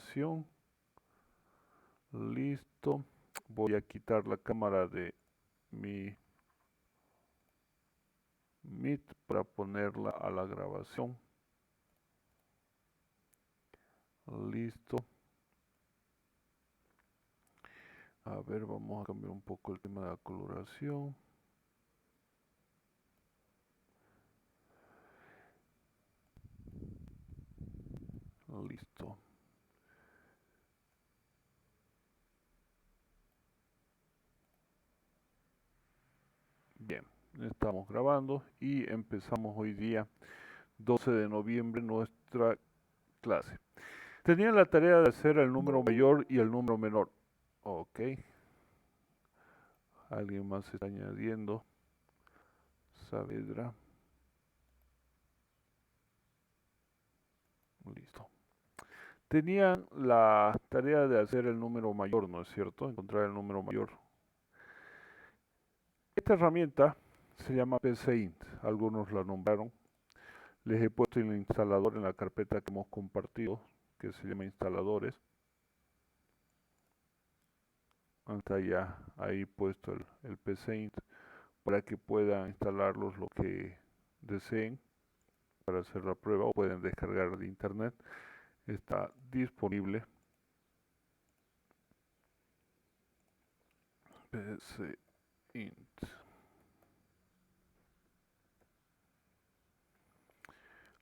grabación. Listo. Voy a quitar la cámara de mi Meet para ponerla a la grabación. Listo. A ver, vamos a cambiar un poco el tema de la coloración. Listo. Bien, estamos grabando y empezamos hoy día 12 de noviembre nuestra clase. Tenía la tarea de hacer el número mayor y el número menor. Ok. Alguien más se está añadiendo. Saavedra. Listo. Tenían la tarea de hacer el número mayor, ¿no es cierto? Encontrar el número mayor. Esta herramienta se llama PCInt. Algunos la nombraron. Les he puesto el instalador en la carpeta que hemos compartido, que se llama instaladores. Está ya ahí puesto el PCInt para que puedan instalarlos lo que deseen para hacer la prueba, o pueden descargar de internet. Está disponible. PCInt.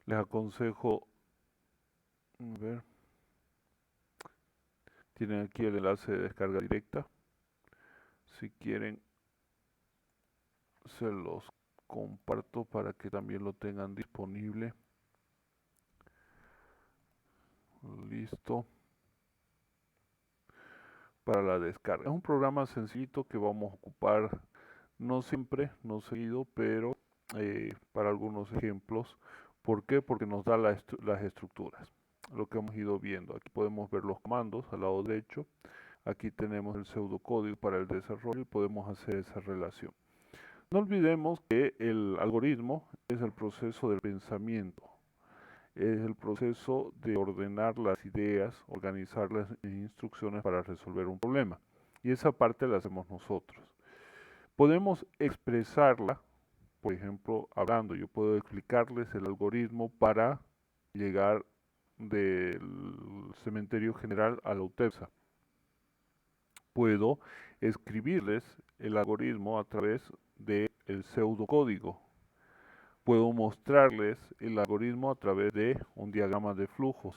Les aconsejo, a ver, tienen aquí el enlace de descarga directa. Si quieren, se los comparto para que también lo tengan disponible. Listo. Para la descarga. Es un programa sencillito que vamos a ocupar no siempre, no seguido, pero para algunos ejemplos. ¿Por qué? Porque nos da las estructuras. Lo que hemos ido viendo. Aquí podemos ver los comandos al lado derecho. Aquí tenemos el pseudocódigo para el desarrollo y podemos hacer esa relación. No olvidemos que el algoritmo es el proceso del pensamiento. Es el proceso de ordenar las ideas, organizarlas en instrucciones para resolver un problema. Y esa parte la hacemos nosotros. Podemos expresarla, por ejemplo, hablando. Yo puedo explicarles el algoritmo para llegar del cementerio general a la UTEPSA. Puedo escribirles el algoritmo a través del pseudocódigo. Puedo mostrarles el algoritmo a través de un diagrama de flujos.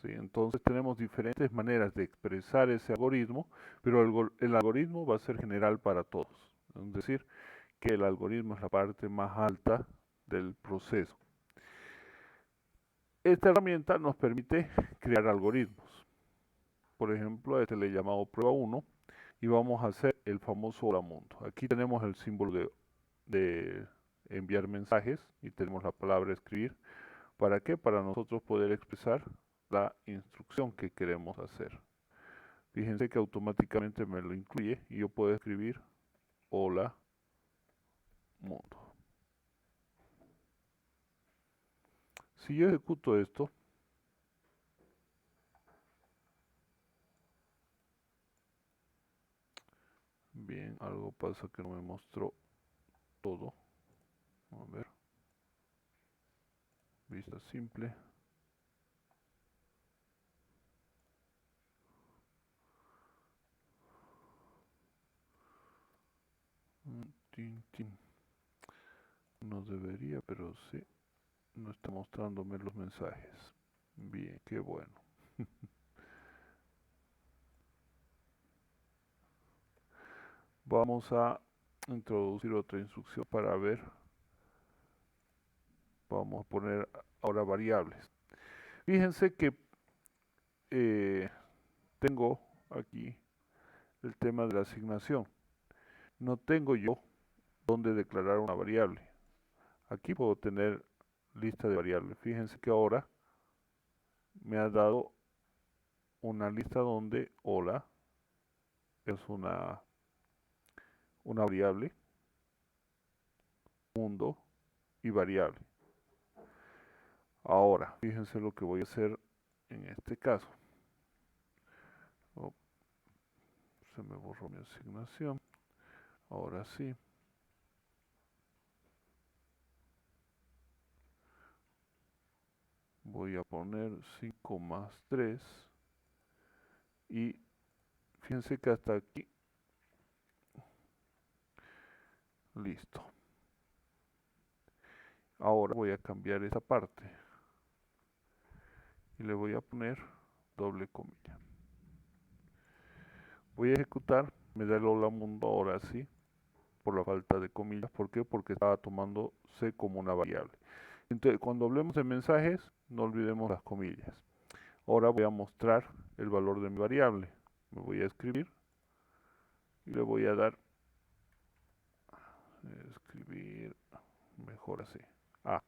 ¿Sí? Entonces tenemos diferentes maneras de expresar ese algoritmo, pero el algoritmo va a ser general para todos. Es decir, que el algoritmo es la parte más alta del proceso. Esta herramienta nos permite crear algoritmos. Por ejemplo, a este le he llamado prueba 1 y vamos a hacer el famoso hola mundo. Aquí tenemos el símbolo de enviar mensajes y tenemos la palabra escribir. ¿Para qué? Para nosotros poder expresar la instrucción que queremos hacer. Fíjense que automáticamente me lo incluye y yo puedo escribir hola mundo. Si yo ejecuto esto, bien, algo pasa que no me mostró todo. A ver, vista simple. No debería, pero sí, no está mostrándome los mensajes. Bien, qué bueno. Vamos a introducir otra instrucción para ver. Vamos a poner ahora variables. Fíjense que tengo aquí el tema de la asignación. No tengo yo dónde declarar una variable. Aquí puedo tener lista de variables. Fíjense que ahora me ha dado una lista donde hola es una variable, mundo y variable. Ahora, fíjense lo que voy a hacer en este caso. Oh, se me borró mi asignación. Ahora sí. Voy a poner 5 más 3. Y fíjense que hasta aquí. Listo. Ahora voy a cambiar esta parte. Y le voy a poner doble comilla. Voy a ejecutar. Me da el hola mundo ahora sí. Por la falta de comillas. ¿Por qué? Porque estaba tomando C como una variable. Entonces, cuando hablemos de mensajes, no olvidemos las comillas. Ahora voy a mostrar el valor de mi variable. Me voy a escribir y le voy a dar escribir mejor así. A.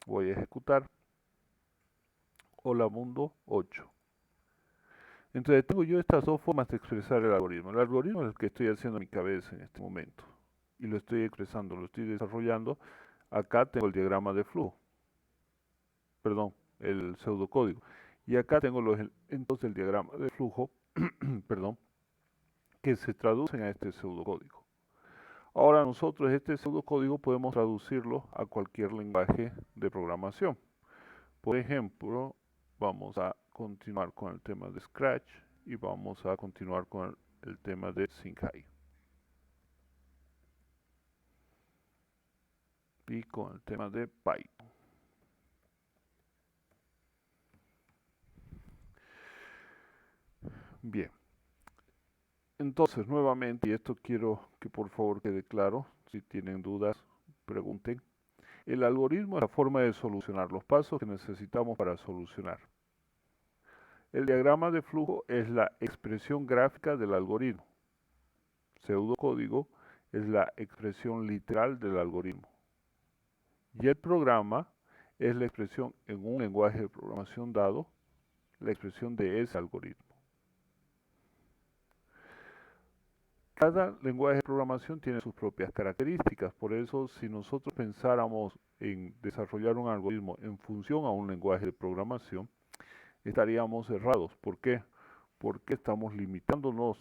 Voy a ejecutar. Hola mundo 8. Entonces tengo yo estas dos formas de expresar el algoritmo. El algoritmo es el que estoy haciendo en mi cabeza en este momento. Y lo estoy expresando, lo estoy desarrollando. Acá tengo el diagrama de flujo. Perdón, el pseudocódigo. Y acá tengo entonces el diagrama de flujo, perdón, que se traducen a este pseudocódigo. Ahora nosotros este pseudocódigo podemos traducirlo a cualquier lenguaje de programación. Por ejemplo, vamos a continuar con el tema de Scratch y vamos a continuar con el tema de Singhai. Y con el tema de Python. Bien. Entonces, nuevamente, y esto quiero que por favor quede claro, si tienen dudas, pregunten. El algoritmo es la forma de solucionar los pasos que necesitamos para solucionar. El diagrama de flujo es la expresión gráfica del algoritmo. Pseudocódigo es la expresión literal del algoritmo. Y el programa es la expresión en un lenguaje de programación dado, la expresión de ese algoritmo. Cada lenguaje de programación tiene sus propias características, por eso si nosotros pensáramos en desarrollar un algoritmo en función a un lenguaje de programación, estaríamos errados. ¿Por qué? Porque estamos limitándonos,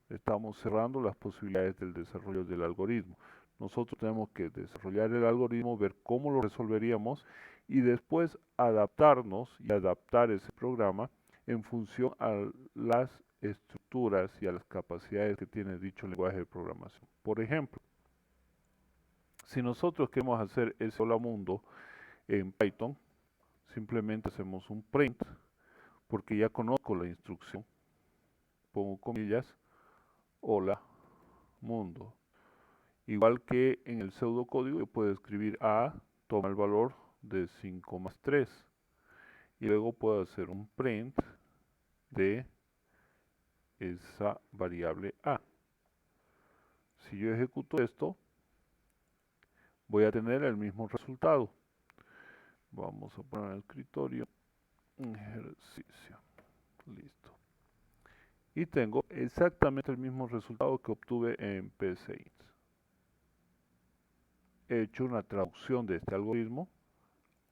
estamos cerrando las posibilidades del desarrollo del algoritmo. Nosotros tenemos que desarrollar el algoritmo, ver cómo lo resolveríamos y después adaptarnos y adaptar ese programa en función a las estructuras y a las capacidades que tiene dicho lenguaje de programación. Por ejemplo, si nosotros queremos hacer ese hola mundo en Python, simplemente hacemos un print, porque ya conozco la instrucción, pongo comillas, hola mundo. Igual que en el pseudocódigo, yo puedo escribir A, toma el valor de 5 más 3, y luego puedo hacer un print de esa variable A. Si yo ejecuto esto, voy a tener el mismo resultado. Vamos a poner en el escritorio ejercicio. Listo. Y tengo exactamente el mismo resultado que obtuve en PCINT. He hecho una traducción de este algoritmo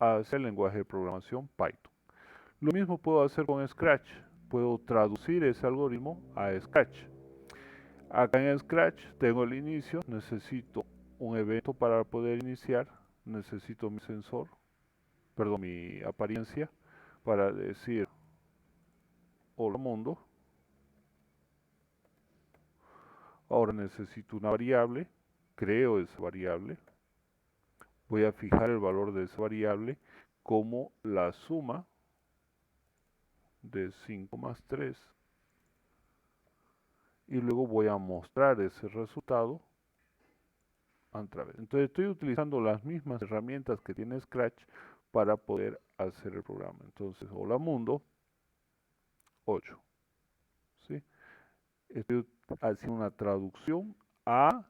hacia el lenguaje de programación Python. Lo mismo puedo hacer con Scratch. Puedo traducir ese algoritmo a Scratch. Acá en Scratch tengo el inicio, necesito un evento para poder iniciar, necesito mi sensor, perdón, mi apariencia para decir hola mundo. Ahora necesito una variable, creo esa variable, voy a fijar el valor de esa variable como la suma de 5 más 3 y luego voy a mostrar ese resultado otra vez. Entonces estoy utilizando las mismas herramientas que tiene Scratch para poder hacer el programa. Entonces, hola mundo 8. ¿Sí? Estoy haciendo una traducción a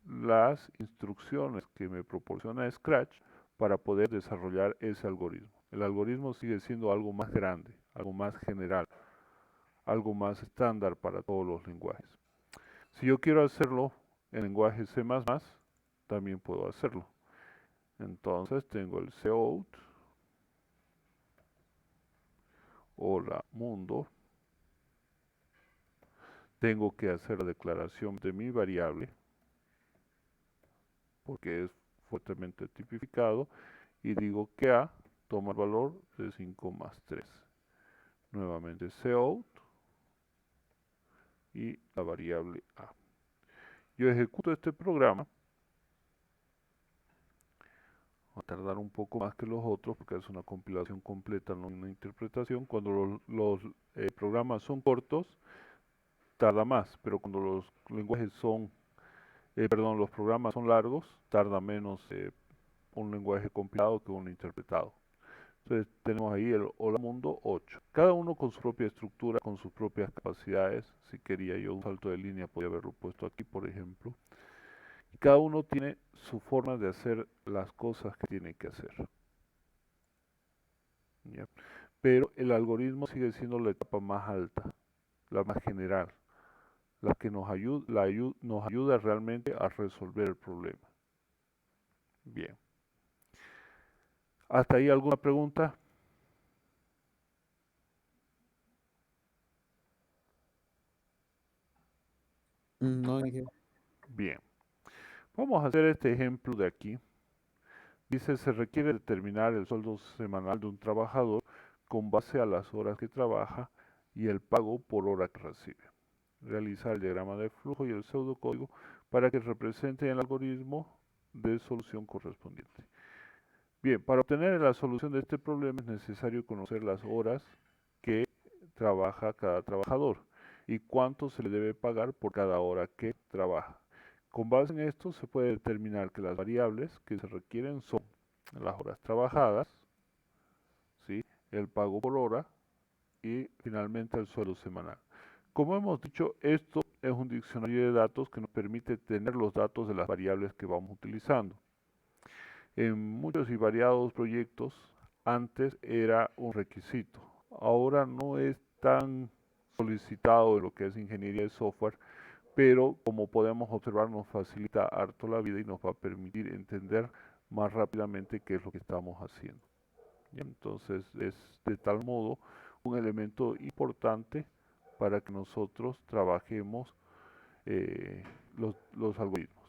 las instrucciones que me proporciona Scratch para poder desarrollar ese algoritmo. El algoritmo sigue siendo algo más grande, algo más general, algo más estándar para todos los lenguajes. Si yo quiero hacerlo en lenguaje C++, también puedo hacerlo. Entonces tengo el cout, hola mundo, tengo que hacer la declaración de mi variable, porque es fuertemente tipificado, y digo que A toma el valor de 5 más 3. Nuevamente cout y la variable A. Yo ejecuto este programa, va a tardar un poco más que los otros porque es una compilación completa, no una interpretación. Cuando los programas son cortos, tarda más, pero cuando los lenguajes son, perdón, los programas son largos, tarda menos un lenguaje compilado que uno interpretado. Entonces tenemos ahí el Hola Mundo 8. Cada uno con su propia estructura, con sus propias capacidades. Si quería yo un salto de línea, podía haberlo puesto aquí, por ejemplo. Y cada uno tiene su forma de hacer las cosas que tiene que hacer. ¿Ya? Pero el algoritmo sigue siendo la etapa más alta, la más general, la que nos ayuda realmente a resolver el problema. Bien. ¿Hasta ahí alguna pregunta? No, ingeniero. Bien. Vamos a hacer este ejemplo de aquí. Dice, se requiere determinar el sueldo semanal de un trabajador con base a las horas que trabaja y el pago por hora que recibe. Realizar el diagrama de flujo y el pseudocódigo para que represente el algoritmo de solución correspondiente. Bien, para obtener la solución de este problema es necesario conocer las horas que trabaja cada trabajador y cuánto se le debe pagar por cada hora que trabaja. Con base en esto se puede determinar que las variables que se requieren son las horas trabajadas, ¿sí?, el pago por hora y finalmente el sueldo semanal. Como hemos dicho, esto es un diccionario de datos que nos permite tener los datos de las variables que vamos utilizando. En muchos y variados proyectos antes era un requisito, ahora no es tan solicitado en lo que es ingeniería de software, pero como podemos observar nos facilita harto la vida y nos va a permitir entender más rápidamente qué es lo que estamos haciendo. ¿Y? Entonces es de tal modo un elemento importante para que nosotros trabajemos los algoritmos.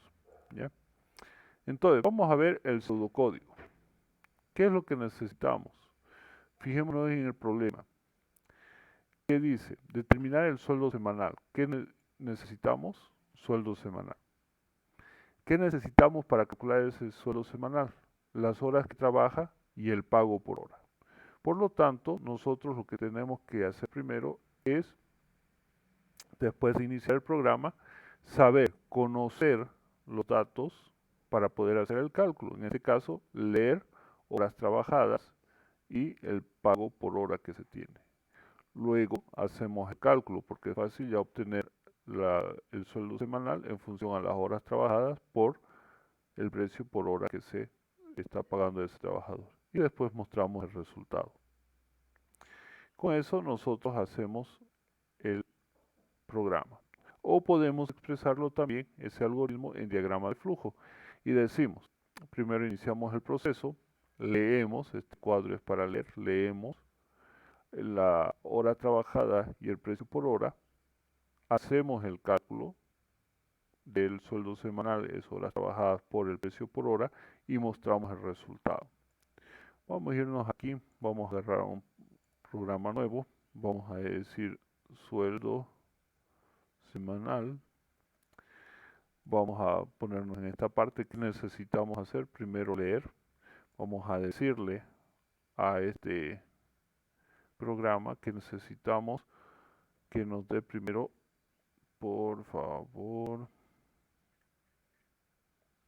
¿Ya? Entonces vamos a ver el pseudocódigo. ¿Qué es lo que necesitamos? Fijémonos en el problema. ¿Qué dice? Determinar el sueldo semanal. ¿Qué necesitamos? Sueldo semanal. ¿Qué necesitamos para calcular ese sueldo semanal? Las horas que trabaja y el pago por hora. Por lo tanto, nosotros lo que tenemos que hacer primero es, después de iniciar el programa, saber, conocer los datos para poder hacer el cálculo. En este caso, leer horas trabajadas y el pago por hora que se tiene. Luego hacemos el cálculo porque es fácil ya obtener el sueldo semanal en función a las horas trabajadas por el precio por hora que se está pagando a ese trabajador. Y después mostramos el resultado. Con eso nosotros hacemos el programa. O podemos expresarlo también, ese algoritmo, en diagrama de flujo. Y decimos, primero iniciamos el proceso, leemos, este cuadro es para leer, leemos la hora trabajada y el precio por hora, hacemos el cálculo del sueldo semanal, es horas trabajadas por el precio por hora, y mostramos el resultado. Vamos a irnos aquí, vamos a agarrar un programa nuevo, vamos a decir sueldo semanal. Vamos a ponernos en esta parte que necesitamos hacer. Primero leer. Vamos a decirle a este programa que necesitamos que nos dé primero, por favor,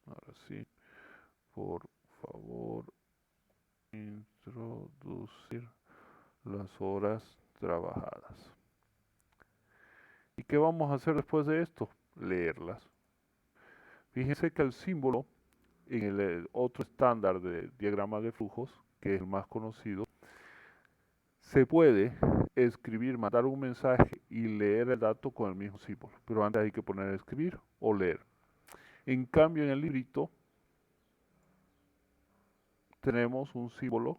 ahora sí, por favor, introducir las horas trabajadas. ¿Y qué vamos a hacer después de esto? Leerlas. Fíjense que el símbolo en el otro estándar de diagrama de flujos, que es el más conocido, se puede escribir, mandar un mensaje y leer el dato con el mismo símbolo, pero antes hay que poner escribir o leer. En cambio, en el librito tenemos un símbolo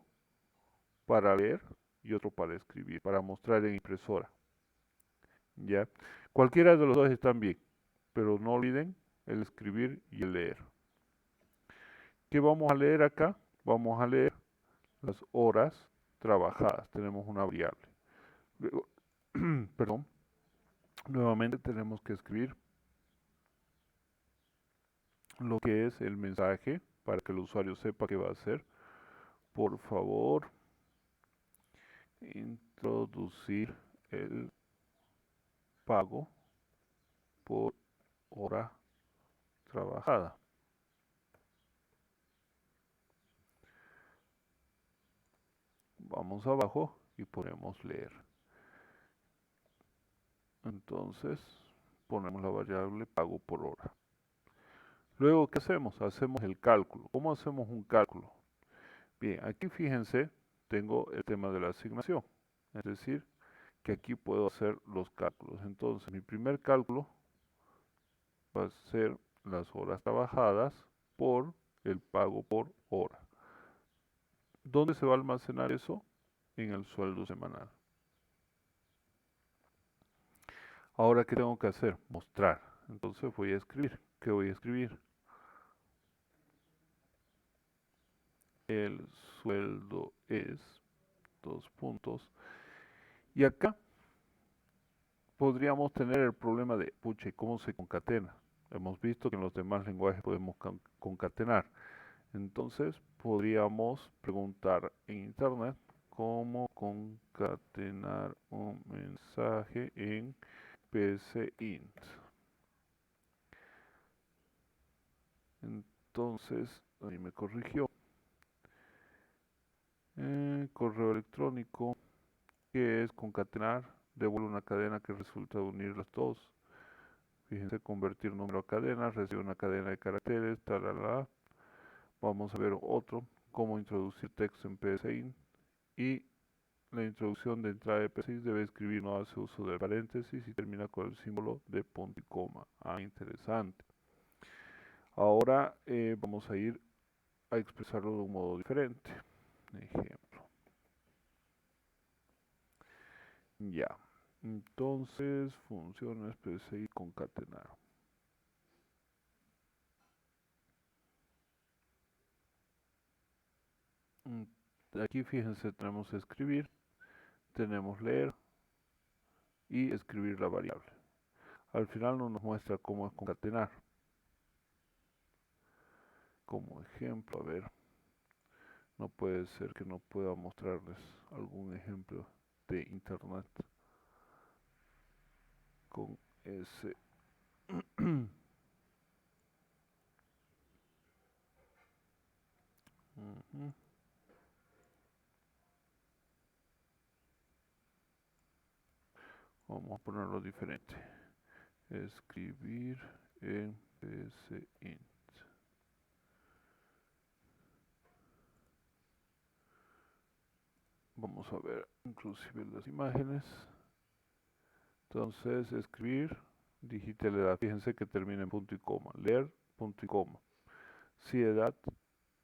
para leer y otro para escribir, para mostrar en impresora. ¿Ya? Cualquiera de los dos están bien, pero no olviden el escribir y el leer. ¿Qué vamos a leer acá? Vamos a leer las horas trabajadas. Tenemos una variable. Luego, perdón, nuevamente tenemos que escribir lo que es el mensaje para que el usuario sepa qué va a hacer. Por favor, introducir el pago por hora trabajada. Vamos abajo y ponemos leer. Entonces ponemos la variable pago por hora. Luego, ¿qué hacemos? Hacemos el cálculo. ¿Cómo hacemos un cálculo? Bien, aquí fíjense, tengo el tema de la asignación. Es decir, que aquí puedo hacer los cálculos. Entonces, mi primer cálculo va a ser las horas trabajadas por el pago por hora. ¿Dónde se va a almacenar eso? En el sueldo semanal. Ahora, ¿qué tengo que hacer? Mostrar. Entonces voy a escribir. ¿Qué voy a escribir? El sueldo es, dos puntos. Y acá podríamos tener el problema de, pucha, ¿cómo se concatena? Hemos visto que en los demás lenguajes podemos concatenar. Entonces podríamos preguntar en internet cómo concatenar un mensaje en psint. Entonces, ahí me corrigió. Correo electrónico, que es concatenar, devuelve una cadena que resulta de unir las dos. Fíjense, convertir número a cadena, recibe una cadena de caracteres, talala. Vamos a ver otro, cómo introducir texto en psint. Y la introducción de entrada de psint debe escribir, no hace uso de paréntesis y termina con el símbolo de punto y coma. Ah, interesante. Ahora vamos a ir a expresarlo de un modo diferente. Ejemplo. Ya. Entonces, funciones PSI concatenar. Aquí fíjense, tenemos escribir, tenemos leer y escribir la variable. Al final no nos muestra cómo es concatenar. Como ejemplo, a ver, no puede ser que no pueda mostrarles algún ejemplo de internet con ese. Vamos a ponerlo diferente. Escribir en psint. Vamos a ver inclusive las imágenes. Entonces, escribir, digite la edad. Fíjense que termina en punto y coma. Leer, punto y coma. Si edad,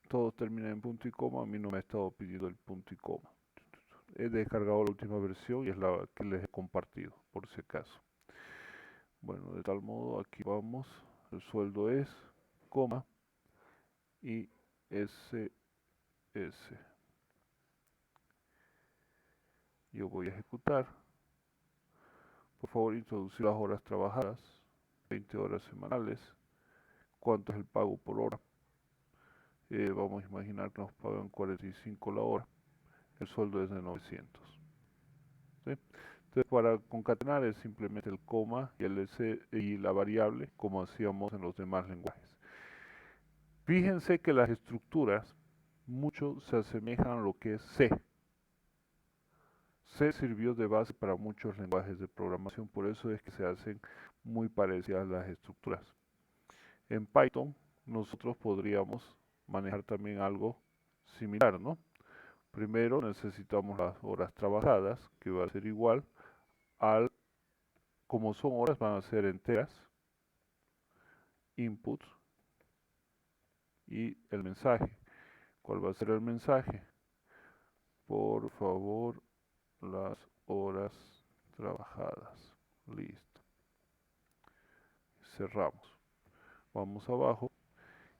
todo termina en punto y coma. A mí no me ha estado pidiendo el punto y coma. He descargado la última versión y es la que les he compartido, por si acaso. Bueno, de tal modo, aquí vamos. El sueldo es, coma, y SS. Yo voy a ejecutar. Por favor, introducir las horas trabajadas, 20 horas semanales. ¿Cuánto es el pago por hora? Vamos a imaginar que nos pagan 45 la hora. El sueldo es de 900. ¿Sí? Entonces, para concatenar es simplemente el coma y el S y la variable, como hacíamos en los demás lenguajes. Fíjense que las estructuras mucho se asemejan a lo que es C. C sirvió de base para muchos lenguajes de programación, por eso es que se hacen muy parecidas las estructuras. En Python nosotros podríamos manejar también algo similar, ¿no? Primero necesitamos las horas trabajadas, que va a ser igual al, como son horas, van a ser enteras, input y el mensaje. ¿Cuál va a ser el mensaje? Por favor, las horas trabajadas. Listo. Cerramos. Vamos abajo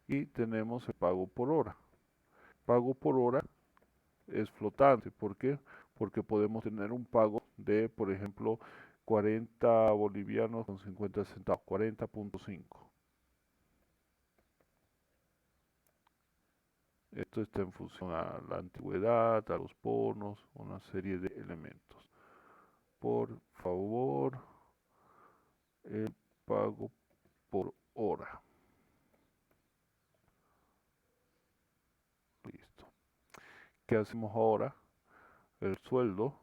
y tenemos el pago por hora. Pago por hora es flotante. ¿Por qué? Porque podemos tener un pago de, por ejemplo, 40 bolivianos con 50 centavos, 40.5. Esto está en función a la antigüedad, a los bonos, una serie de elementos. Por favor, el pago por hora. Listo. ¿Qué hacemos ahora? El sueldo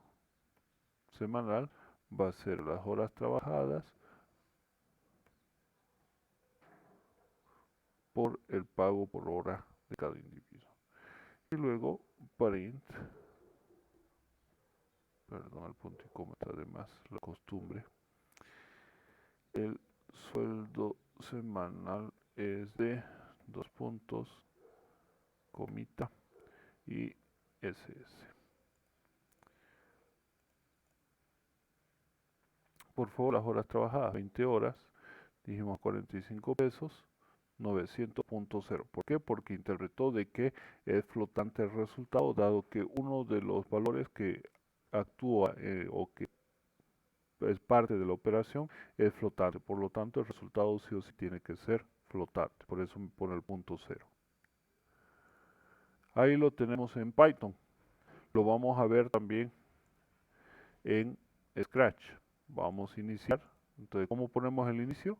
semanal va a ser las horas trabajadas por el pago por hora de cada individuo. Y luego print, perdón, el punto y coma está de más, la costumbre. El sueldo semanal es de 2 puntos, comita y SS. Por favor, las horas trabajadas, 20 horas, dijimos 45 pesos, 900.0. ¿Por qué? Porque interpretó de que es flotante el resultado, dado que uno de los valores que actúa o que es parte de la operación es flotante. Por lo tanto, el resultado sí o sí tiene que ser flotante. Por eso me pone el punto 0. Ahí lo tenemos en Python. Lo vamos a ver también en Scratch. Vamos a iniciar. Entonces, ¿cómo ponemos el inicio?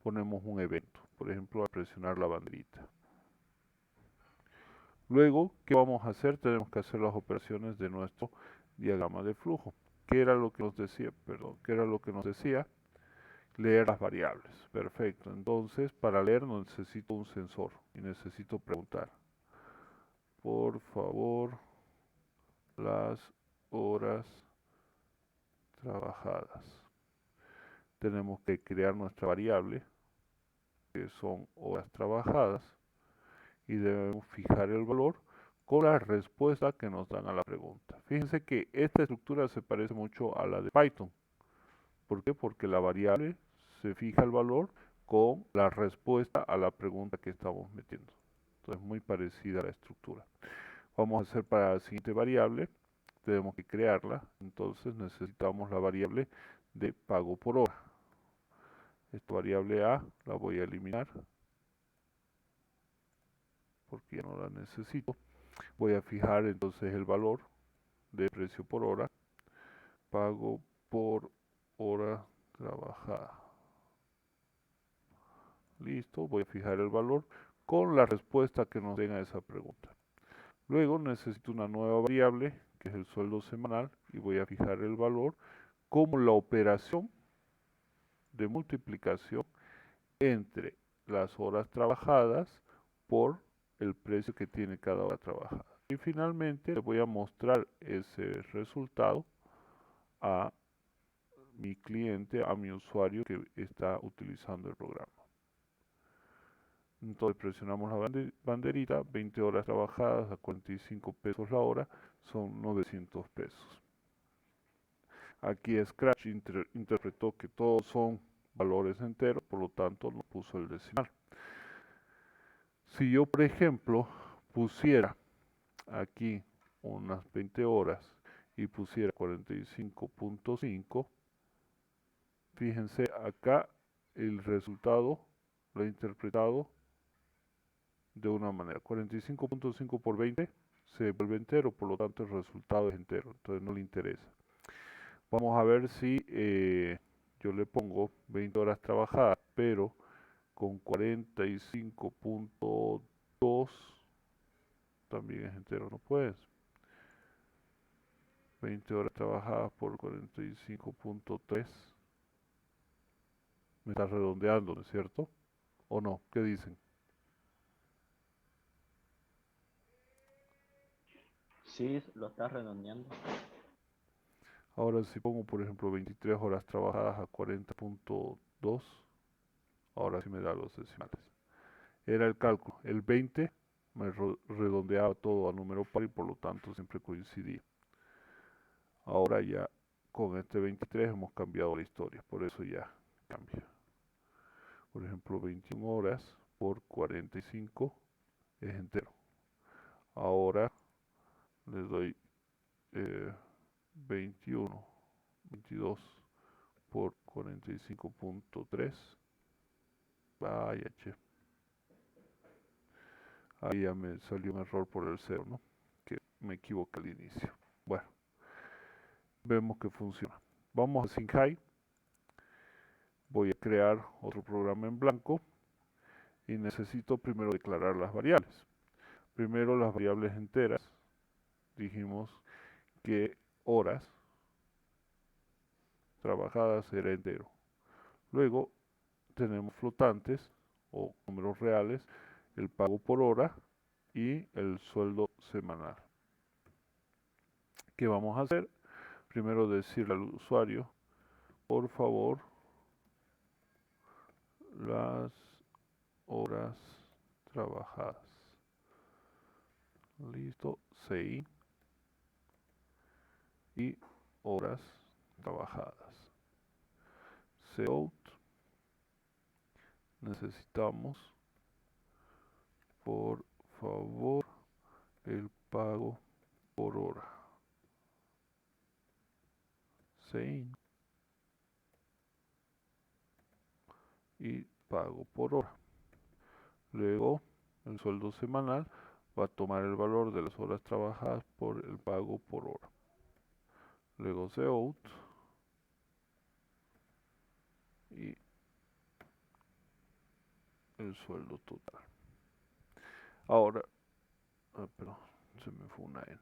Ponemos un evento. Por ejemplo, al presionar la banderita. Luego, ¿qué vamos a hacer? Tenemos que hacer las operaciones de nuestro diagrama de flujo. ¿Qué era lo que nos decía? Perdón, ¿qué era lo que nos decía? Leer las variables. Perfecto. Entonces, para leer necesito un sensor y necesito preguntar. Por favor, las horas trabajadas. Tenemos que crear nuestra variable, que son horas trabajadas, y debemos fijar el valor con la respuesta que nos dan a la pregunta. Fíjense que esta estructura se parece mucho a la de Python. ¿Por qué? Porque la variable se fija el valor con la respuesta a la pregunta que estamos metiendo. Entonces, muy parecida a la estructura. Vamos a hacer para la siguiente variable, tenemos que crearla, entonces necesitamos la variable de pago por hora. Esta variable A la voy a eliminar porque ya no la necesito. Voy a fijar entonces el valor de precio por hora, pago por hora trabajada. Listo, voy a fijar el valor con la respuesta que nos den a esa pregunta. Luego necesito una nueva variable que es el sueldo semanal y voy a fijar el valor como la operación de multiplicación entre las horas trabajadas por el precio que tiene cada hora trabajada. Y finalmente le voy a mostrar ese resultado a mi cliente, a mi usuario que está utilizando el programa. Entonces presionamos la banderita, 20 horas trabajadas a 45 pesos la hora, son 900 pesos. Aquí Scratch interpretó que todos son valores enteros, por lo tanto no puso el decimal. Si yo, por ejemplo, pusiera aquí unas 20 horas y pusiera 45.5, fíjense acá el resultado lo he interpretado de una manera. 45.5 por 20 se vuelve entero, por lo tanto el resultado es entero, entonces no le interesa. Vamos a ver si yo le pongo 20 horas trabajadas, pero con 45.2 también es entero, no puedes. 20 horas trabajadas por 45.3. Me está redondeando, ¿no es cierto? ¿O no? ¿Qué dicen? Sí, lo estás redondeando. Ahora si pongo, por ejemplo, 23 horas trabajadas a 40.2, ahora sí me da los decimales. Era el cálculo. El 20 me redondeaba todo a número par y por lo tanto siempre coincidía. Ahora ya con este 23 hemos cambiado la historia, por eso ya cambia. Por ejemplo, 21 horas por 45 es entero. Ahora le doy 21, 22 por 45.3. Vaya, che. Ahí ya me salió un error por el 0, ¿no? Que me equivoqué al inicio. Bueno, vemos que funciona. Vamos a Singhai. Voy a crear otro programa en blanco y necesito primero declarar las variables. Primero las variables enteras. Dijimos que horas trabajadas era entero. Luego tenemos flotantes o números reales, el pago por hora y el sueldo semanal. ¿Qué vamos a hacer? Primero decirle al usuario, por favor, las horas trabajadas. Listo, CI y horas trabajadas. Cout, necesitamos, por favor, el pago por hora. CI y pago por hora. Luego, el sueldo semanal va a tomar el valor de las horas trabajadas por el pago por hora. Luego Cout y el sueldo total. Ahora, perdón, se me fue una N.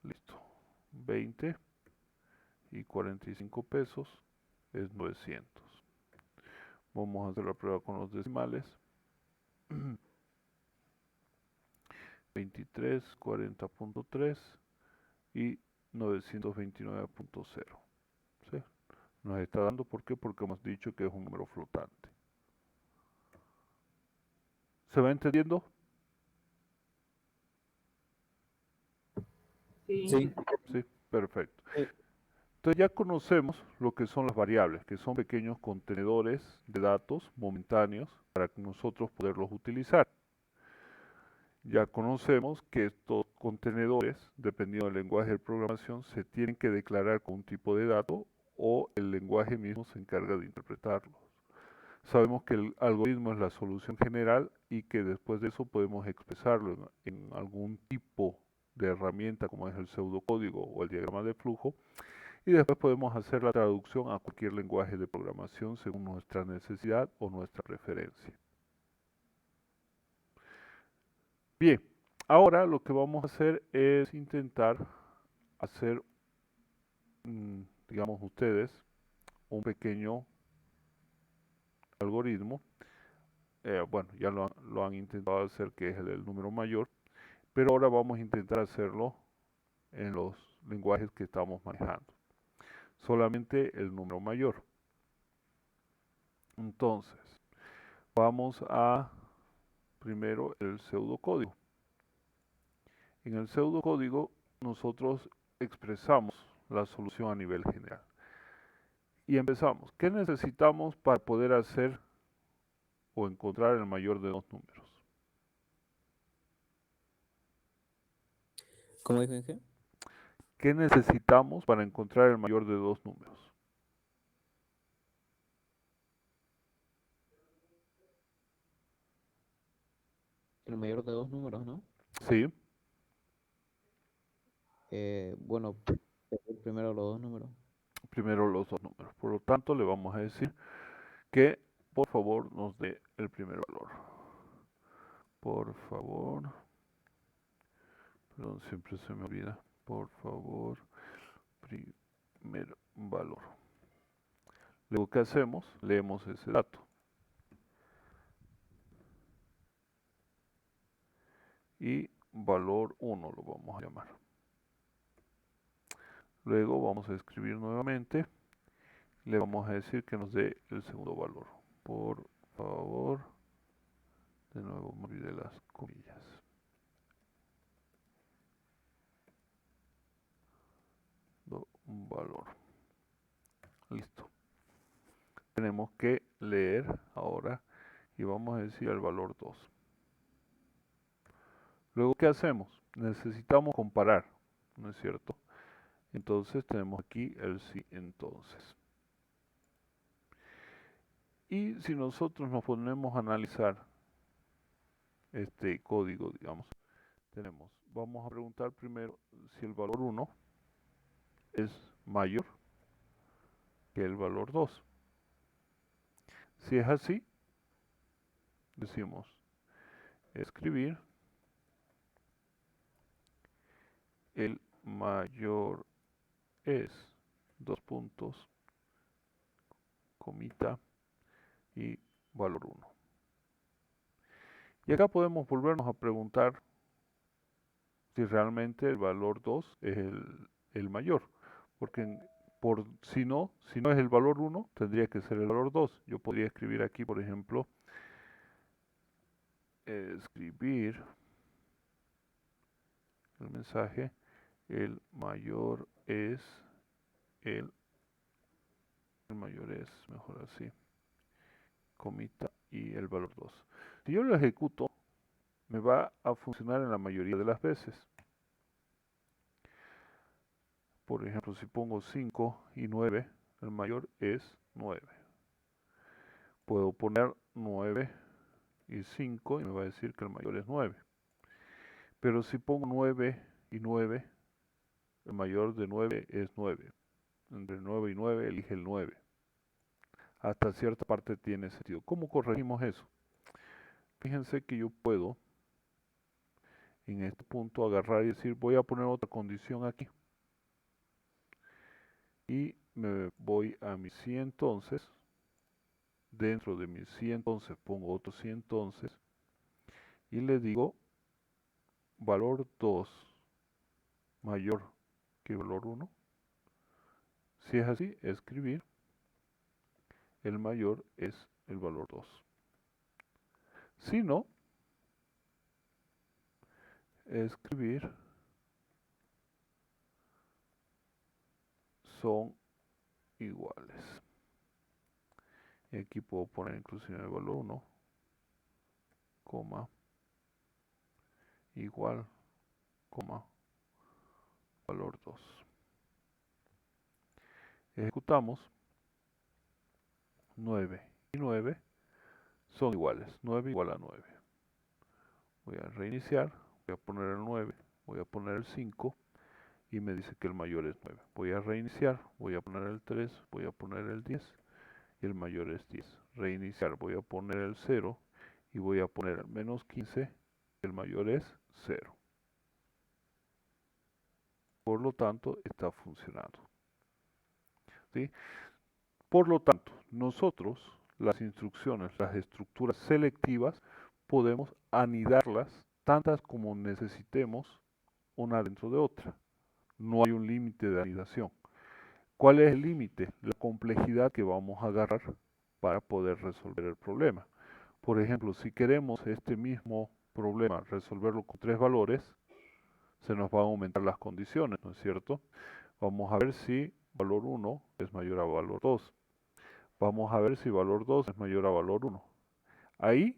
Listo. 20 y 45 pesos es 900. Vamos a hacer la prueba con los decimales. 23, 40.3 y 929.0. ¿Sí? Nos está dando, ¿por qué? Porque hemos dicho que es un número flotante. ¿Se va entendiendo? Sí. Sí, perfecto. Sí. Entonces ya conocemos lo que son las variables, que son pequeños contenedores de datos momentáneos para que nosotros poderlos utilizar. Ya conocemos que estos contenedores, dependiendo del lenguaje de programación, se tienen que declarar con un tipo de dato o el lenguaje mismo se encarga de interpretarlos. Sabemos que el algoritmo es la solución general y que después de eso podemos expresarlo en algún tipo de herramienta como es el pseudocódigo o el diagrama de flujo y después podemos hacer la traducción a cualquier lenguaje de programación según nuestra necesidad o nuestra preferencia. Bien, ahora lo que vamos a hacer es intentar hacer, digamos ustedes, un pequeño algoritmo. Bueno, ya lo han intentado hacer, que es el número mayor, pero ahora vamos a intentar hacerlo en los lenguajes que estamos manejando. Solamente el número mayor. Entonces, vamos a primero el pseudocódigo. En el pseudocódigo nosotros expresamos la solución a nivel general. Y empezamos. ¿Qué necesitamos para poder hacer o encontrar el mayor de dos números? ¿Cómo dijo Inge? ¿Qué necesitamos para encontrar el mayor de dos números? El mayor de dos números, ¿no? Sí, Bueno, primero los dos números. primero los dos números. Por lo tanto, le vamos a decir que por favor nos dé el primer valor. Por favor, perdón, siempre se me olvida. Por favor, primer valor. Luego, ¿qué hacemos? Leemos ese dato. Y valor 1 lo vamos a llamar. Luego vamos a escribir nuevamente. Le vamos a decir que nos dé el segundo valor. Por favor, de nuevo me olvidé las comillas. Un valor. Listo. Tenemos que leer ahora y vamos a decir el valor 2. Luego, ¿qué hacemos? Necesitamos comparar, ¿no es cierto? Entonces tenemos aquí el sí entonces. Y si nosotros nos ponemos a analizar este código, digamos, vamos a preguntar primero si el valor 1 es mayor que el valor 2. Si es así, decimos escribir el mayor es, dos puntos, comita y valor 1. Y acá podemos volvernos a preguntar si realmente el valor 2 es el mayor, porque si no es el valor 1, tendría que ser el valor 2. Yo podría escribir aquí, por ejemplo, escribir el mensaje, el mayor es, el mayor es, mejor así, comita y el valor 2. Si yo lo ejecuto, me va a funcionar en la mayoría de las veces. Por ejemplo, si pongo 5 y 9, el mayor es 9. Puedo poner 9 y 5 y me va a decir que el mayor es 9. Pero si pongo 9 y 9, el mayor de 9 es 9. Entre 9 y 9 elige el 9. Hasta cierta parte tiene sentido. ¿Cómo corregimos eso? Fíjense que yo puedo en este punto agarrar y decir voy a poner otra condición aquí. Y me voy a mi sí entonces. Dentro de mi sí entonces pongo otro sí entonces. Y le digo valor 2 mayor que valor 1. Si es así, escribir el mayor es el valor 2. Si no, escribir son iguales. Y aquí puedo poner inclusive el valor 1, coma, igual, coma, valor 2. Ejecutamos. 9 y 9 son iguales. 9 igual a 9. Voy a reiniciar, voy a poner el 9, voy a poner el 5 y me dice que el mayor es 9. Voy a reiniciar, voy a poner el 3, voy a poner el 10 y el mayor es 10. Reiniciar, voy a poner el 0 y voy a poner el menos 15, el mayor es 0. Por lo tanto, está funcionando. ¿Sí? Por lo tanto, nosotros, las instrucciones, las estructuras selectivas, podemos anidarlas tantas como necesitemos una dentro de otra. No hay un límite de anidación. ¿Cuál es el límite? La complejidad que vamos a agarrar para poder resolver el problema. Por ejemplo, si queremos este mismo problema resolverlo con 3 valores, se nos van a aumentar las condiciones, ¿no es cierto? Vamos a ver si valor 1 es mayor a valor 2. Vamos a ver si valor 2 es mayor a valor 1. Ahí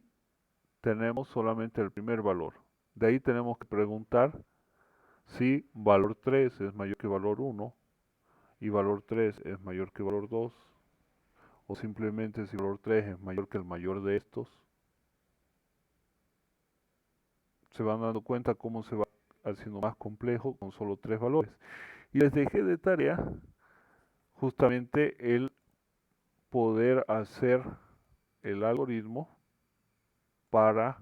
tenemos solamente el primer valor. De ahí tenemos que preguntar si valor 3 es mayor que valor 1 y valor 3 es mayor que valor 2, o simplemente si valor 3 es mayor que el mayor de estos. Se van dando cuenta cómo se va haciendo más complejo con solo 3 valores. Y les dejé de tarea justamente el poder hacer el algoritmo para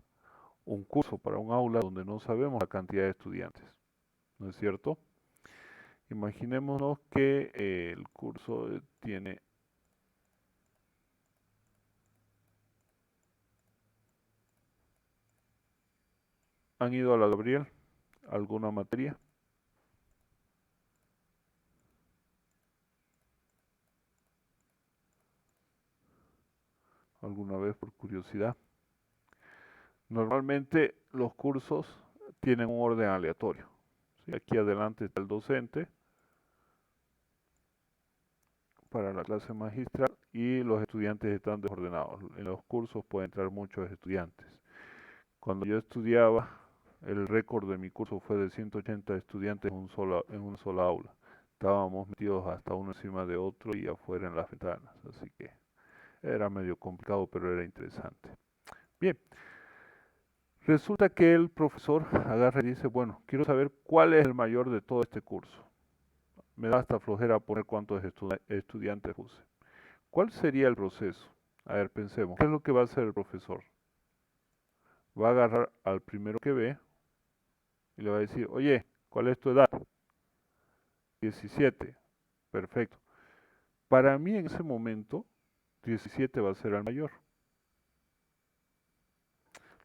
un curso, para un aula donde no sabemos la cantidad de estudiantes, ¿no es cierto? Imaginémonos que el curso tiene ¿Han ido a la Gabriel? ¿Alguna materia? ¿Alguna vez? vez por curiosidad. Normalmente los cursos tienen un orden aleatorio. ¿Sí? Aquí adelante está el docente para la clase magistral y los estudiantes están desordenados. En los cursos pueden entrar muchos estudiantes. Cuando yo estudiaba, el récord de mi curso fue de 180 estudiantes en una sola aula. Estábamos metidos hasta uno encima de otro y afuera en las ventanas, así que era medio complicado, pero era interesante. Bien, resulta que el profesor agarra y dice, bueno, quiero saber cuál es el mayor de todo este curso. Me da hasta flojera poner cuántos estudiantes puse. ¿Cuál sería el proceso? A ver, pensemos, ¿qué es lo que va a hacer el profesor? Va a agarrar al primero que ve y le va a decir, oye, ¿cuál es tu edad? 17. Perfecto. Para mí en ese momento, 17 va a ser el mayor.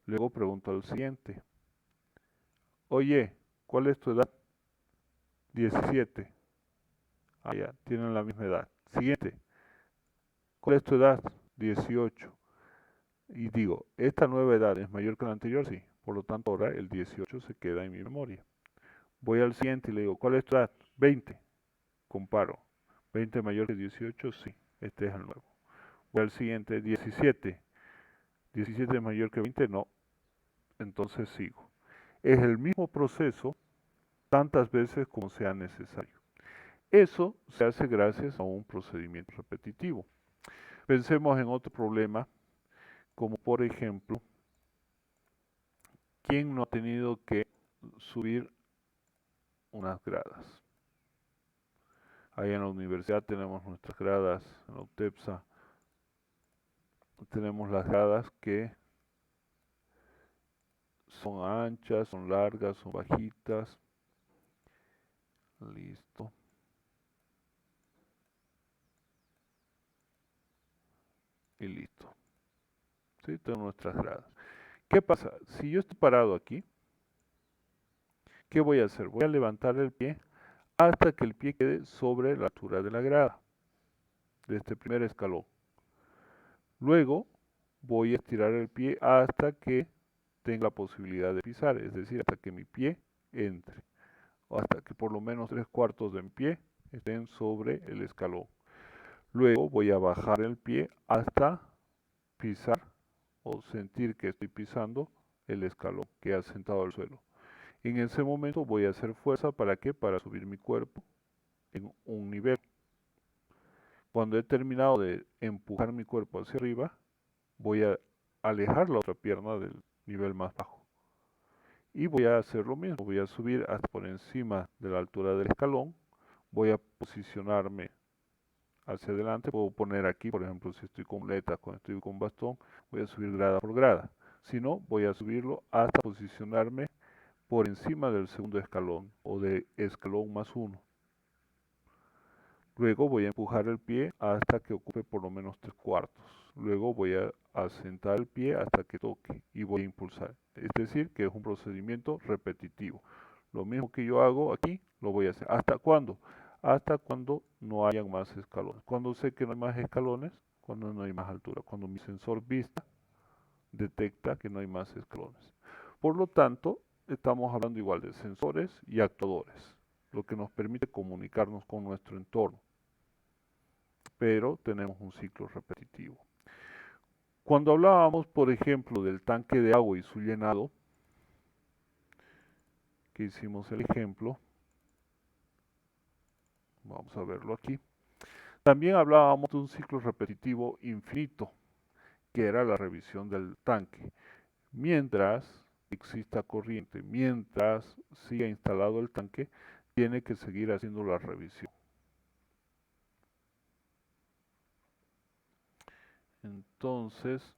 Luego pregunto al siguiente, oye, ¿cuál es tu edad? 17. Ah, ya, tienen la misma edad. Siguiente, ¿cuál es tu edad? 18. Y digo, ¿esta nueva edad es mayor que la anterior? Sí. Por lo tanto, ahora el 18 se queda en mi memoria. Voy al siguiente y le digo, ¿cuál es tu edad? 20. Comparo. 20 mayor que 18, sí. Este es el nuevo. Voy al siguiente, 17. 17 es mayor que 20, no. Entonces sigo. Es el mismo proceso tantas veces como sea necesario. Eso se hace gracias a un procedimiento repetitivo. Pensemos en otro problema, como por ejemplo, ¿quién no ha tenido que subir unas gradas? Ahí en la universidad tenemos nuestras gradas, en la UTEPSA tenemos las gradas que son anchas, son largas, son bajitas. Listo. Y listo. ¿Sí? Tengo nuestras gradas. ¿Qué pasa? Si yo estoy parado aquí, ¿qué voy a hacer? Voy a levantar el pie hasta que el pie quede sobre la altura de la grada, de este primer escalón. Luego voy a estirar el pie hasta que tenga la posibilidad de pisar, es decir, hasta que mi pie entre, o hasta que por lo menos 3/4 de mi pie estén sobre el escalón. Luego voy a bajar el pie hasta pisar o sentir que estoy pisando el escalón que ha sentado al suelo. En ese momento voy a hacer fuerza, ¿para qué? Para subir mi cuerpo en un nivel. Cuando he terminado de empujar mi cuerpo hacia arriba, voy a alejar la otra pierna del nivel más bajo. Y voy a hacer lo mismo, voy a subir hasta por encima de la altura del escalón, voy a posicionarme hacia adelante, puedo poner aquí, por ejemplo, si estoy con muletas, cuando estoy con bastón, voy a subir grada por grada. Si no, voy a subirlo hasta posicionarme por encima del segundo escalón o de escalón más 1. Luego voy a empujar el pie hasta que ocupe por lo menos 3/4. Luego voy a asentar el pie hasta que toque y voy a impulsar. Es decir, que es un procedimiento repetitivo. Lo mismo que yo hago aquí, lo voy a hacer. ¿Hasta cuándo? Hasta cuando no hayan más escalones. Cuando sé que no hay más escalones, cuando no hay más altura. Cuando mi sensor vista detecta que no hay más escalones. Por lo tanto, estamos hablando igual de sensores y actuadores, lo que nos permite comunicarnos con nuestro entorno, pero tenemos un ciclo repetitivo. Cuando hablábamos, por ejemplo, del tanque de agua y su llenado, que hicimos el ejemplo, vamos a verlo aquí, también hablábamos de un ciclo repetitivo infinito, que era la revisión del tanque. Mientras exista corriente, mientras siga instalado el tanque, tiene que seguir haciendo la revisión. Entonces,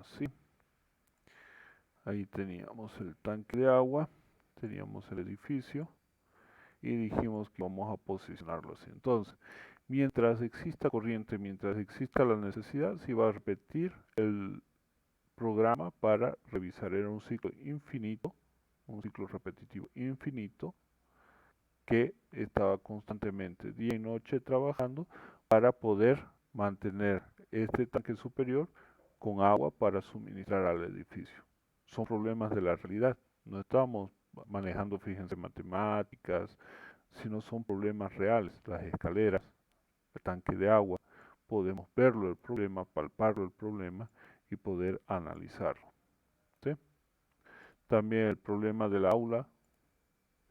así, ahí teníamos el tanque de agua, teníamos el edificio y dijimos que vamos a posicionarlo así. Entonces, mientras exista corriente, mientras exista la necesidad, se va a repetir el programa para revisar. Era un ciclo infinito, un ciclo repetitivo infinito, que estaba constantemente día y noche trabajando para poder mantener este tanque superior con agua para suministrar al edificio. Son problemas de la realidad. No estamos manejando, fíjense, matemáticas, sino son problemas reales. Las escaleras, el tanque de agua, podemos verlo el problema, palparlo el problema y poder analizarlo. ¿Sí? También el problema del aula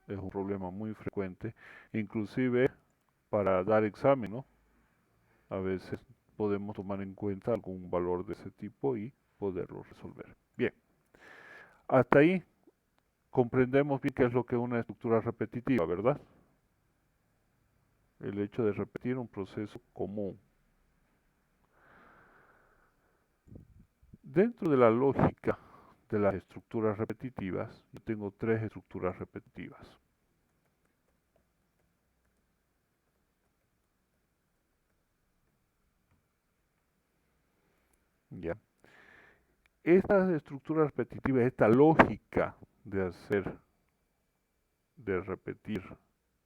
es un problema muy frecuente, inclusive para dar examen, ¿no? A veces podemos tomar en cuenta algún valor de ese tipo y poderlo resolver. Bien, hasta ahí comprendemos bien qué es lo que es una estructura repetitiva, ¿verdad? El hecho de repetir un proceso común. Dentro de la lógica de las estructuras repetitivas, yo tengo tres estructuras repetitivas. ¿Ya? Estas estructuras repetitivas, esta lógica de hacer, de repetir,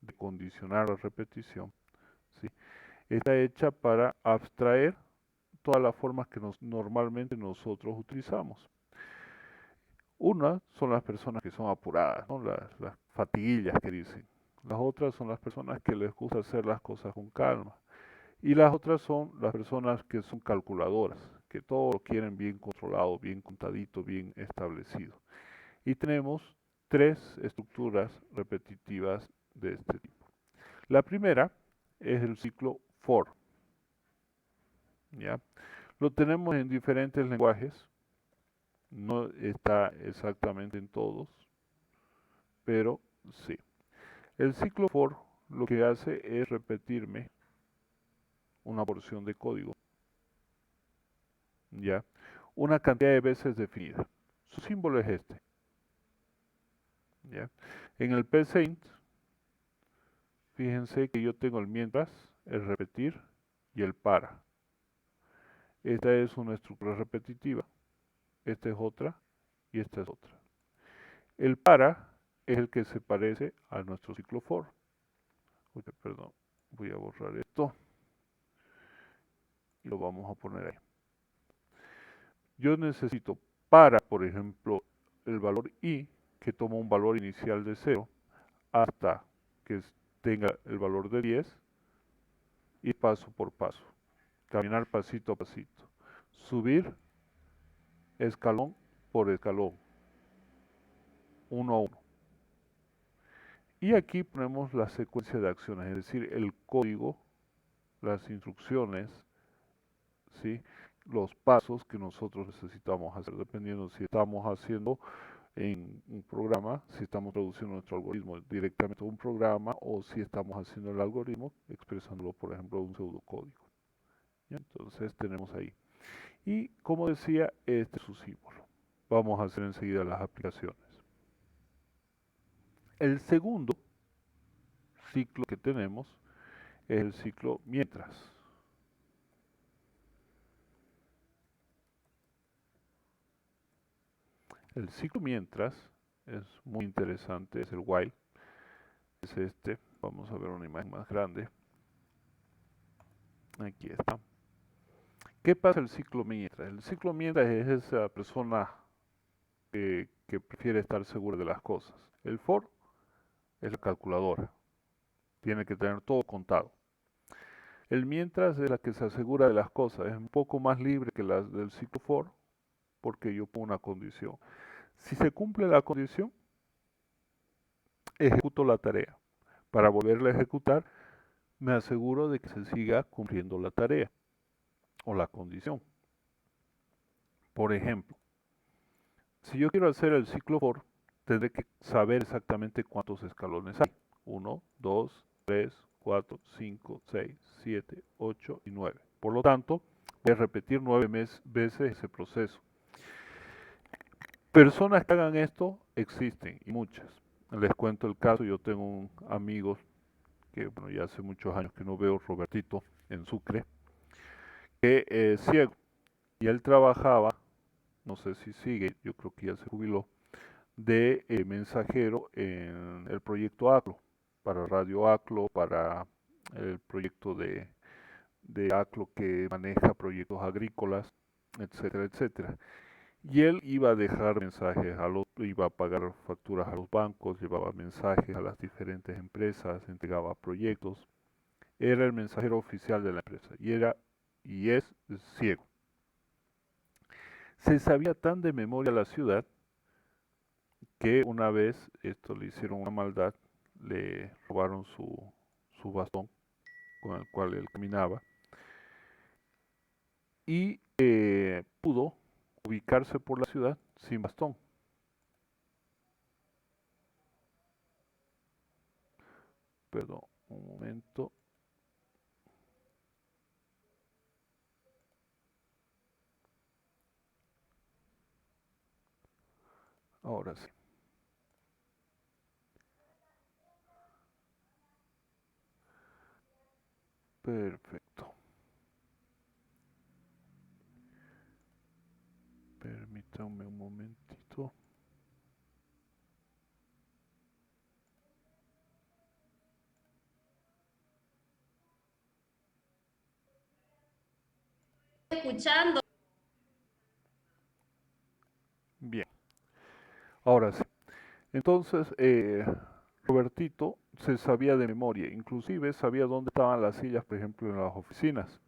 de condicionar la repetición, ¿sí? Está hecha para abstraer todas las formas que normalmente nosotros utilizamos. Una son las personas que son apuradas, ¿no? Las fatiguillas que dicen. Las otras son las personas que les gusta hacer las cosas con calma. Y las otras son las personas que son calculadoras, que todo lo quieren bien controlado, bien contadito, bien establecido. Y tenemos tres estructuras repetitivas de este tipo. La primera es el ciclo for. ¿Ya? Lo tenemos en diferentes lenguajes, no está exactamente en todos, pero sí. El ciclo for lo que hace es repetirme una porción de código, ¿ya? Una cantidad de veces definida. Su símbolo es este, ¿ya? En el psaint, fíjense que yo tengo el mientras, el repetir y el para. Esta es una estructura repetitiva, esta es otra y esta es otra. El para es el que se parece a nuestro ciclo for. Perdón, voy a borrar esto y lo vamos a poner ahí. Yo necesito para, por ejemplo, el valor i, que toma un valor inicial de 0, hasta que tenga el valor de 10, y paso por paso. Caminar pasito a pasito. Subir escalón por escalón, uno a uno. Y aquí ponemos la secuencia de acciones, es decir, el código, las instrucciones, ¿sí? Los pasos que nosotros necesitamos hacer, dependiendo si estamos haciendo en un programa, si estamos traduciendo nuestro algoritmo directamente a un programa o si estamos haciendo el algoritmo expresándolo, por ejemplo, en un pseudocódigo. ¿Ya? Entonces tenemos ahí. Y como decía, este es su símbolo. Vamos a hacer enseguida las aplicaciones. El segundo ciclo que tenemos es el ciclo mientras. El ciclo mientras es muy interesante, es el while, es este. Vamos a ver una imagen más grande. Aquí está. ¿Qué pasa el ciclo mientras? El ciclo mientras es esa persona que prefiere estar segura de las cosas. El for es la calculadora, tiene que tener todo contado. El mientras es la que se asegura de las cosas, es un poco más libre que la del ciclo for, porque yo pongo una condición. Si se cumple la condición, ejecuto la tarea. Para volverla a ejecutar, me aseguro de que se siga cumpliendo la tarea o la condición. Por ejemplo, si yo quiero hacer el ciclo for, tendré que saber exactamente cuántos escalones hay. 1, 2, 3, 4, 5, 6, 7, 8 y 9. Por lo tanto, voy a repetir 9 veces ese proceso. Personas que hagan esto existen y muchas. Les cuento el caso, yo tengo un amigo que bueno, ya hace muchos años que no veo, Robertito, en Sucre, que es ciego. Y él trabajaba, no sé si sigue, yo creo que ya se jubiló, de mensajero en el proyecto ACLO. para Radio ACLO, para el proyecto de ACLO que maneja proyectos agrícolas, etcétera, etcétera. Y él iba a dejar mensajes iba a pagar facturas a los bancos, llevaba mensajes a las diferentes empresas, entregaba proyectos. Era el mensajero oficial de la empresa y es ciego. Se sabía tan de memoria la ciudad que una vez esto le hicieron una maldad, le robaron su bastón con el cual él caminaba y pudo ubicarse por la ciudad sin bastón. Perdón, un momento. Ahora sí. Perfecto. Permítanme un momentito. Escuchando. Bien, ahora sí. Entonces, Robertito se sabía de memoria, inclusive sabía dónde estaban las sillas, por ejemplo, en las oficinas.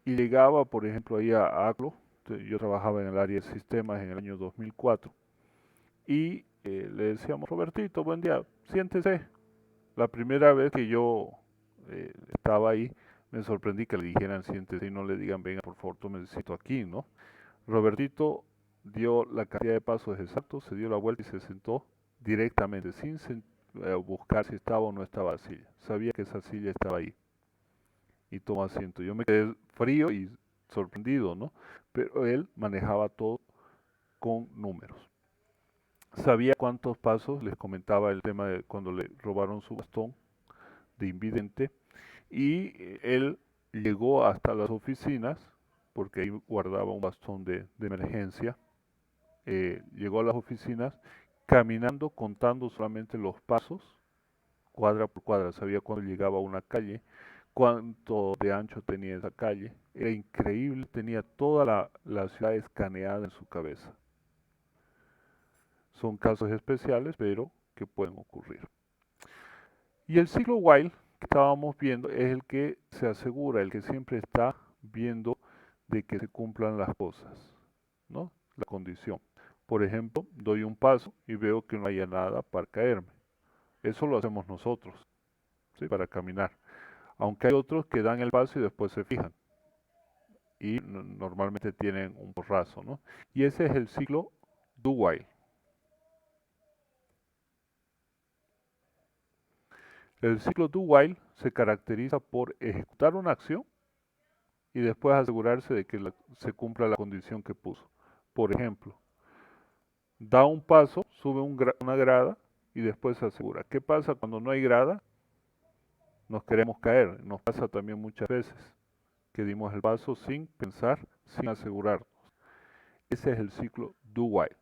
Y llegaba, por ejemplo, ahí a ACLO, yo trabajaba en el área de sistemas en el año 2004, y le decíamos, Robertito, buen día, siéntese. La primera vez que yo estaba ahí, me sorprendí que le dijeran siéntese y no le digan, venga, por favor, tome el sitio aquí, ¿no? Robertito dio la cantidad de pasos exactos, se dio la vuelta y se sentó directamente, sin buscar si estaba o no estaba la silla. Sabía que esa silla estaba ahí y tomó asiento. Yo me quedé frío y sorprendido, ¿no? Pero él manejaba todo con números. Sabía cuántos pasos, les comentaba el tema de cuando le robaron su bastón de invidente, y él llegó hasta las oficinas, porque ahí guardaba un bastón de emergencia, llegó a las oficinas caminando, contando solamente los pasos, cuadra por cuadra, sabía cuándo llegaba a una calle, cuánto de ancho tenía esa calle, era increíble, tenía toda la ciudad escaneada en su cabeza. Son casos especiales, pero que pueden ocurrir. Y el ciclo while que estábamos viendo es el que se asegura, el que siempre está viendo de que se cumplan las cosas, ¿no? La condición. Por ejemplo, doy un paso y veo que no haya nada para caerme. Eso lo hacemos nosotros, ¿sí? Para caminar. Aunque hay otros que dan el paso y después se fijan. Y normalmente tienen un porrazo, ¿no? Y ese es el ciclo do while. El ciclo do while se caracteriza por ejecutar una acción y después asegurarse de que se cumpla la condición que puso. Por ejemplo, da un paso, sube una grada y después se asegura. ¿Qué pasa cuando no hay grada? Nos queremos caer. Nos pasa también muchas veces que dimos el paso sin pensar, sin asegurarnos. Ese es el ciclo do while.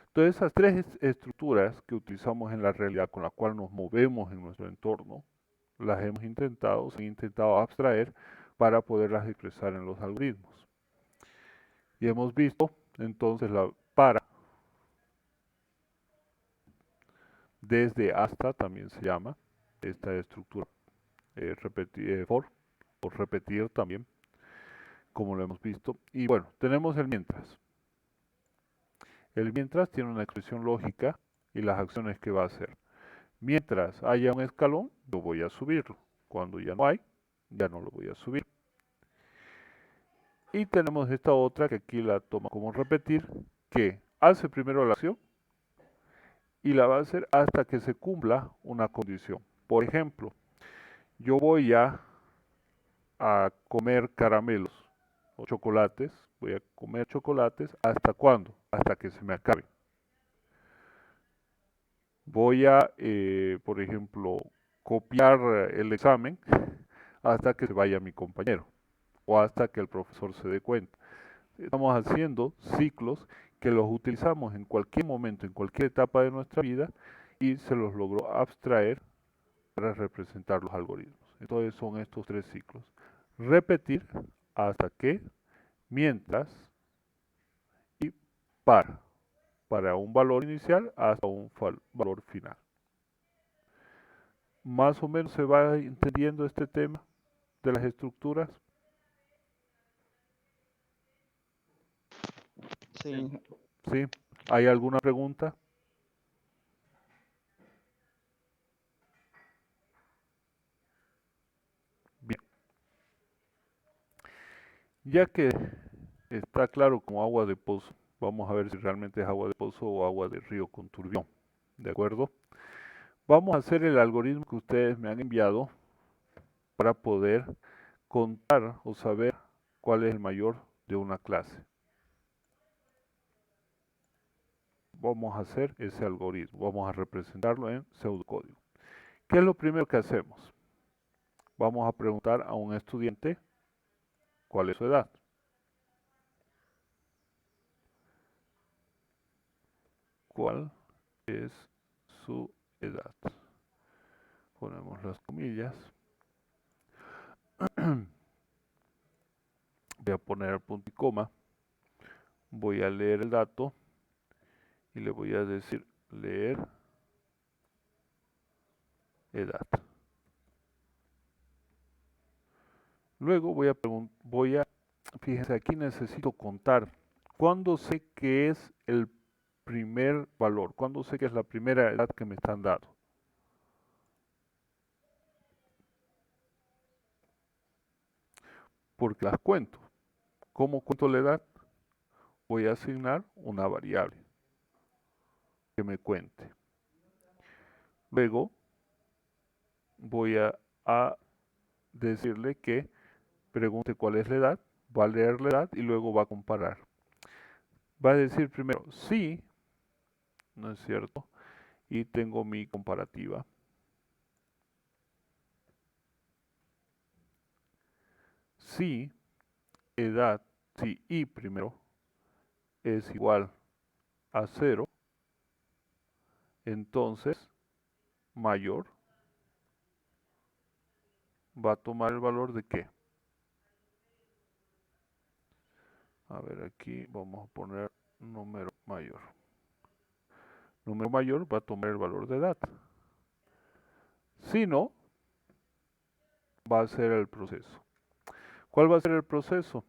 Entonces, esas tres estructuras que utilizamos en la realidad, con la cual nos movemos en nuestro entorno, las hemos intentado, se han intentado abstraer para poderlas expresar en los algoritmos. Y hemos visto entonces la para, desde hasta también se llama esta estructura, for o repetir también, como lo hemos visto. Y bueno, tenemos el mientras. El mientras tiene una expresión lógica y las acciones que va a hacer. Mientras haya un escalón, yo voy a subirlo. Cuando ya no hay, ya no lo voy a subir. Y tenemos esta otra que aquí la toma como repetir, que hace primero la acción y la va a hacer hasta que se cumpla una condición. Por ejemplo, yo voy a comer caramelos o chocolates, voy a comer chocolates, ¿hasta cuándo? Hasta que se me acabe. Voy a, por ejemplo, copiar el examen hasta que se vaya mi compañero o hasta que el profesor se dé cuenta. Estamos haciendo ciclos que los utilizamos en cualquier momento, en cualquier etapa de nuestra vida y se los logró abstraer para representar los algoritmos. Entonces son estos tres ciclos. Repetir hasta que, mientras y para un valor inicial hasta un valor final. Más o menos se va entendiendo este tema de las estructuras. Sí. ¿Sí? ¿Hay alguna pregunta? Bien. Ya que está claro como agua de pozo, vamos a ver si realmente es agua de pozo o agua de río con turbión. ¿De acuerdo? Vamos a hacer el algoritmo que ustedes me han enviado para poder contar o saber cuál es el mayor de una clase. Vamos a hacer ese algoritmo, vamos a representarlo en pseudocódigo. ¿Qué es lo primero que hacemos? Vamos a preguntar a un estudiante cuál es su edad. ¿Cuál es su edad? Ponemos las comillas. Voy a poner el punto y coma. Voy a leer el dato y le voy a decir leer edad. Luego fíjense, aquí necesito contar. ¿Cuándo sé que es el primer valor? ¿Cuándo sé que es la primera edad que me están dando? Porque las cuento. ¿Cómo cuento la edad? Voy a asignar una variable que me cuente. Luego voy a decirle que pregunte cuál es la edad, va a leer la edad y luego va a comparar. Va a decir primero sí, ¿no es cierto? Y tengo mi comparativa. Si edad, si i primero es igual a 0, entonces mayor va a tomar el valor de qué. A ver, aquí vamos a poner número mayor. Número mayor va a tomar el valor de edad. Si no, va a ser el proceso. ¿Cuál va a ser el proceso?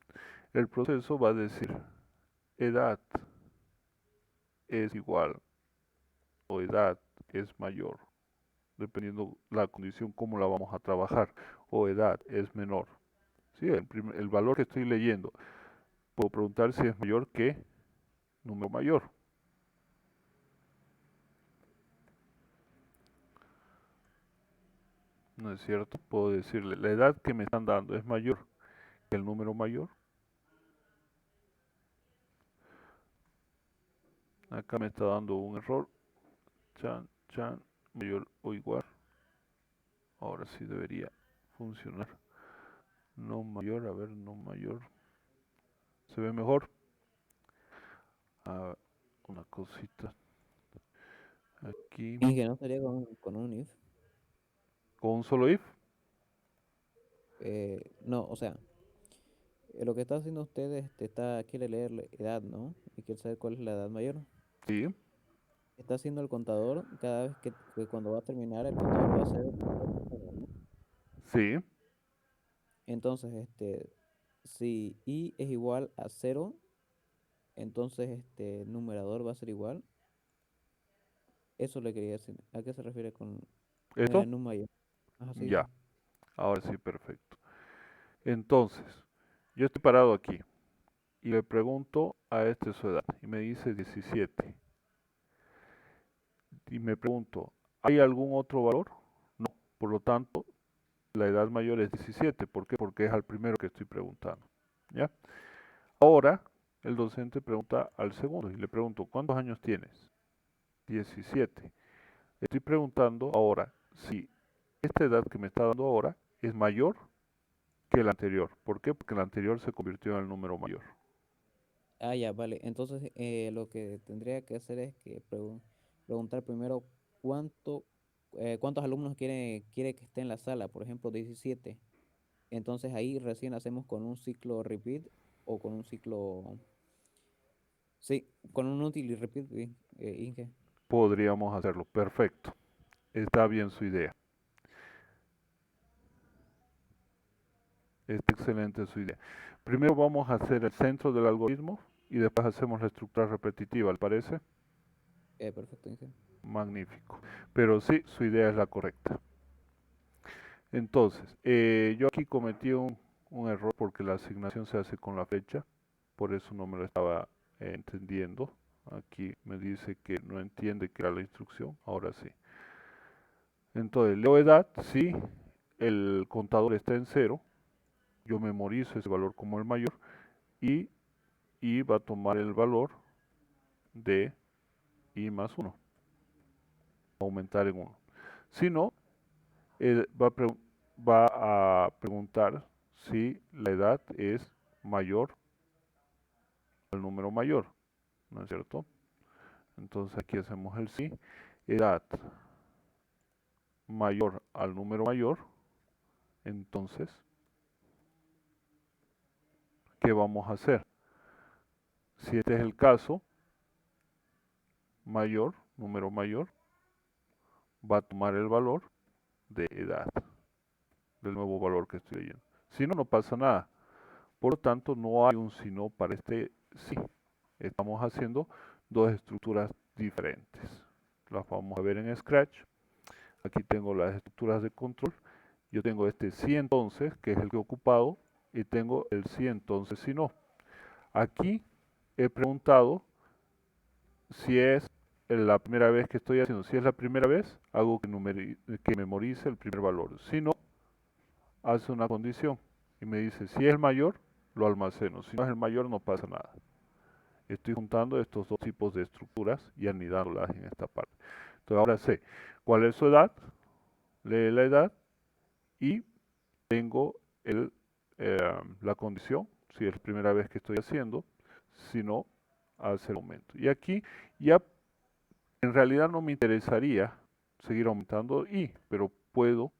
El proceso va a decir edad es igual o edad es mayor, dependiendo la condición cómo la vamos a trabajar, o edad es menor. ¿Sí? El valor que estoy leyendo, puedo preguntar si es mayor que número mayor. ¿No es cierto? Puedo decirle, la edad que me están dando es mayor que el número mayor. Acá me está dando un error. Chan, mayor o igual. Ahora sí debería funcionar. No mayor, a ver, no mayor. ¿Se ve mejor? Ah, una cosita. Aquí. Y que no sería con un if. ¿Con un solo if? No, o sea, lo que está haciendo usted quiere leer la edad, ¿no? Y quiere saber cuál es la edad mayor. Sí, Está haciendo el contador cada vez que cuando va a terminar el contador va a ser ¿no? sí. Entonces, si i es igual a 0, entonces el numerador va a ser igual. Eso le quería decir. ¿A qué se refiere con ¿Esto? num mayor? Ajá, sí, Ya. sí. Ahora sí, perfecto. Entonces, yo estoy parado aquí y le pregunto a este su edad y me dice 17. Y me pregunto, ¿hay algún otro valor? No. Por lo tanto, la edad mayor es 17. ¿Por qué? Porque es al primero que estoy preguntando. ¿Ya? Ahora, el docente pregunta al segundo y le pregunto, ¿cuántos años tienes? 17. Estoy preguntando ahora si esta edad que me está dando ahora es mayor que la anterior. ¿Por qué? Porque la anterior se convirtió en el número mayor. Ah, ya, vale. Entonces, lo que tendría que hacer es que preguntar primero cuánto, cuántos alumnos quiere que esté en la sala, por ejemplo, 17. Entonces ahí recién hacemos con un ciclo repeat o con un ciclo, sí, con un util y repeat, Inge. Podríamos hacerlo. Perfecto. Está bien su idea. Está excelente su idea. Primero vamos a hacer el centro del algoritmo y después hacemos la estructura repetitiva, ¿le parece? Perfecto, Inge. Magnífico. Pero sí, su idea es la correcta. Entonces, yo aquí cometí un error porque la asignación se hace con la fecha, por eso no me lo estaba entendiendo. Aquí me dice que no entiende que era la instrucción, ahora sí. Entonces, leo edad, sí, el contador está en cero, yo memorizo ese valor como el mayor y va a tomar el valor de i más 1, aumentar en 1. Si no, va a preguntar si la edad es mayor al número mayor, ¿no es cierto? Entonces aquí hacemos el sí, edad mayor al número mayor, entonces, ¿qué vamos a hacer? Si este es el caso, mayor, número mayor, va a tomar el valor de edad, del nuevo valor que estoy leyendo. Si no, no pasa nada. Por lo tanto, no hay un si no para este sí. Estamos haciendo dos estructuras diferentes. Las vamos a ver en Scratch. Aquí tengo las estructuras de control. Yo tengo este sí entonces, que es el que he ocupado, y tengo el sí entonces si no. Aquí he preguntado si es la primera vez que estoy haciendo. Si es la primera vez, hago que memorice el primer valor. Si no, hace una condición y me dice si es el mayor, lo almaceno. Si no es el mayor, no pasa nada. Estoy juntando estos dos tipos de estructuras y anidándolas en esta parte. Entonces ahora sé cuál es su edad, lee la edad y tengo la condición, si es la primera vez que estoy haciendo, si no, hace el aumento. Y aquí ya en realidad no me interesaría seguir aumentando y, pero puedo,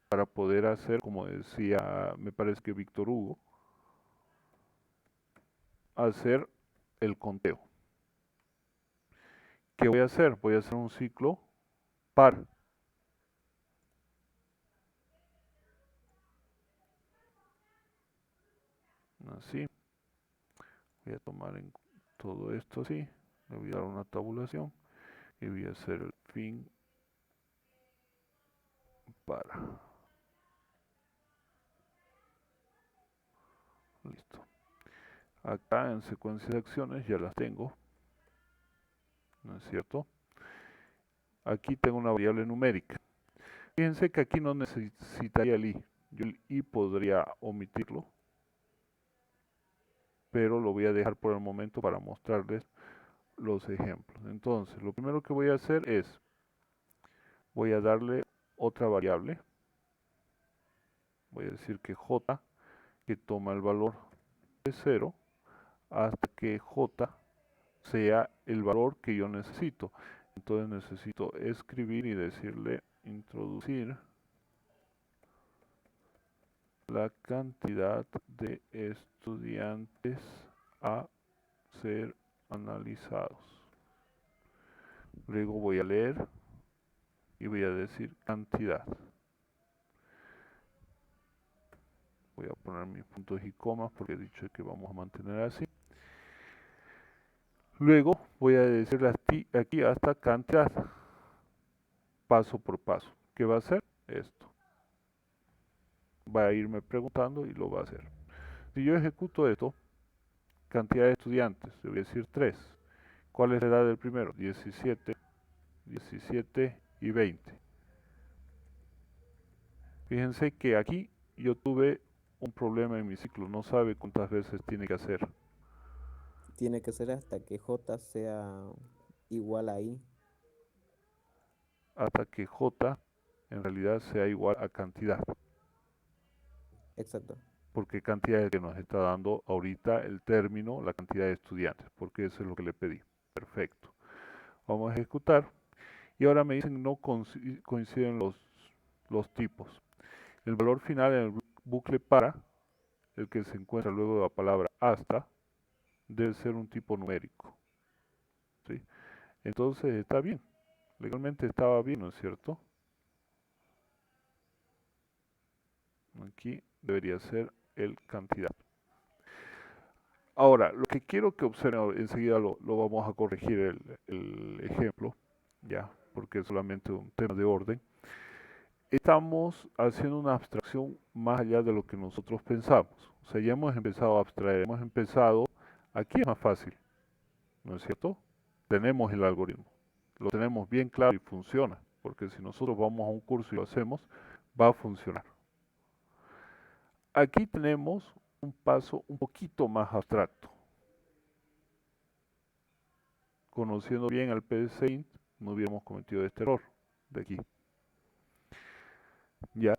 para poder hacer, como decía, me parece que Víctor Hugo, hacer el conteo. ¿Qué voy a hacer? Voy a hacer un ciclo par. Así. Voy a tomar en todo esto así. Le voy a dar una tabulación y voy a hacer el fin para. Listo. Acá en secuencia de acciones ya las tengo. ¿No es cierto? Aquí tengo una variable numérica. Fíjense que aquí no necesitaría el i. Yo el i podría omitirlo, pero lo voy a dejar por el momento para mostrarles los ejemplos. Entonces, lo primero que voy a hacer es, voy a darle otra variable. Voy a decir que j, que toma el valor de 0, hasta que j sea el valor que yo necesito. Entonces necesito escribir y decirle introducir la cantidad de estudiantes a ser analizados. Luego voy a leer y voy a decir cantidad. Voy a poner mis puntos y comas porque he dicho que vamos a mantener así. Luego voy a decirle aquí hasta cantidad, paso por paso. ¿Qué va a hacer? Esto. Va a irme preguntando y lo va a hacer. Si yo ejecuto esto, cantidad de estudiantes, le voy a decir 3. ¿Cuál es la edad del primero? 17, 17 y 20. Fíjense que aquí yo tuve un problema en mi ciclo, no sabe cuántas veces tiene que hacer Tiene que ser hasta que J sea igual a I. hasta que j en realidad sea igual a cantidad, Exacto. porque cantidad es que nos está dando ahorita el término, la cantidad de estudiantes, porque eso es lo que le pedí. Perfecto. Vamos a ejecutar Y ahora me dicen no coinciden los tipos. El valor final en el bucle para, el que se encuentra luego de la palabra hasta, debe ser un tipo numérico, ¿sí? Entonces está bien, legalmente estaba bien, ¿no es cierto? Aquí debería ser el cantidad. Ahora, lo que quiero que observen, enseguida lo vamos a corregir el ejemplo, ya, porque es solamente un tema de orden. Estamos haciendo una abstracción más allá de lo que nosotros pensamos. O sea, ya hemos empezado a abstraer, hemos empezado, aquí es más fácil, ¿no es cierto? Tenemos el algoritmo, lo tenemos bien claro y funciona, porque si nosotros vamos a un curso y lo hacemos, va a funcionar. Aquí tenemos un paso un poquito más abstracto. Conociendo bien al PSeInt, no hubiéramos cometido este error de aquí. Ya,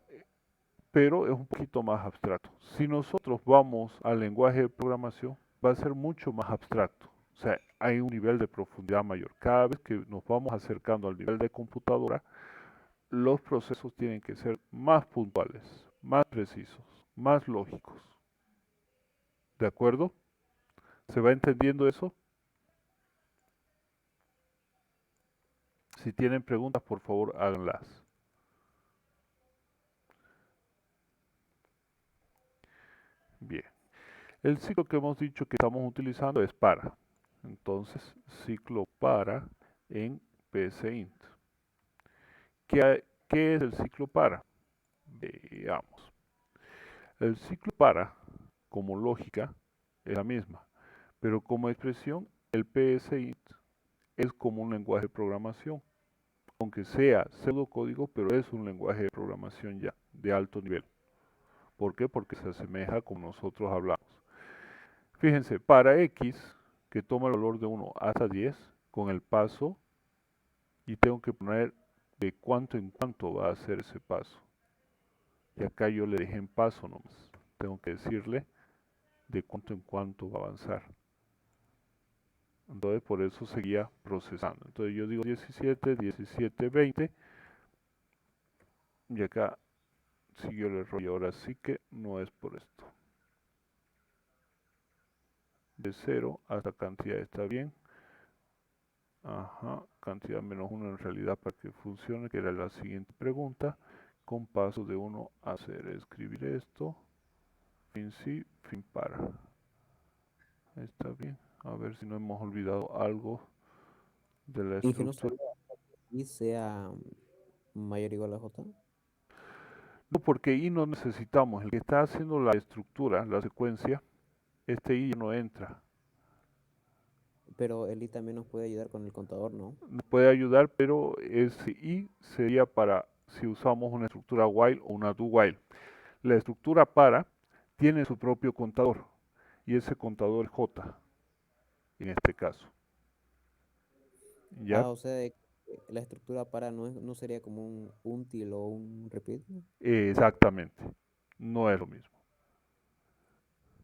pero es un poquito más abstracto. Si nosotros vamos al lenguaje de programación, va a ser mucho más abstracto. O sea, hay un nivel de profundidad mayor. Cada vez que nos vamos acercando al nivel de computadora, los procesos tienen que ser más puntuales, más precisos, más lógicos. ¿De acuerdo? ¿Se va entendiendo eso? Si tienen preguntas, por favor, háganlas. Bien. El ciclo que hemos dicho que estamos utilizando es para. Entonces, ciclo para en PSeInt. ¿Qué es el ciclo para? Veamos. El ciclo para, como lógica, es la misma, pero como expresión, el PSeInt es como un lenguaje de programación, aunque sea pseudocódigo, pero es un lenguaje de programación ya, de alto nivel. ¿Por qué? Porque se asemeja como nosotros hablamos. Fíjense, para x, que toma el valor de 1 hasta 10, con el paso, y tengo que poner de cuánto en cuánto va a ser ese paso. Y acá yo le dejé en paso nomás. Tengo que decirle de cuánto en cuánto va a avanzar. Entonces por eso seguía procesando. Entonces yo digo 17, 17, 20. Y acá siguió el error. Y ahora sí que no es por esto. De 0 hasta cantidad está bien. Ajá, cantidad menos 1 en realidad para que funcione, que era la siguiente pregunta. Con paso de 1 a hacer escribir esto. Fin sí, fin para. Está bien. A ver si no hemos olvidado algo de la Y que no estructura. sería y sea mayor o igual a J, No, porque I no necesitamos. El que está haciendo la estructura, la secuencia, este I ya no entra. pero el I también nos puede ayudar con el contador, ¿no? Nos puede ayudar, pero ese I sería para si usamos una estructura while o una do while. La estructura para tiene su propio contador y ese contador es J en este caso. ¿Ya? O sea, la estructura para no sería como un until o un repeat. Exactamente. No es lo mismo.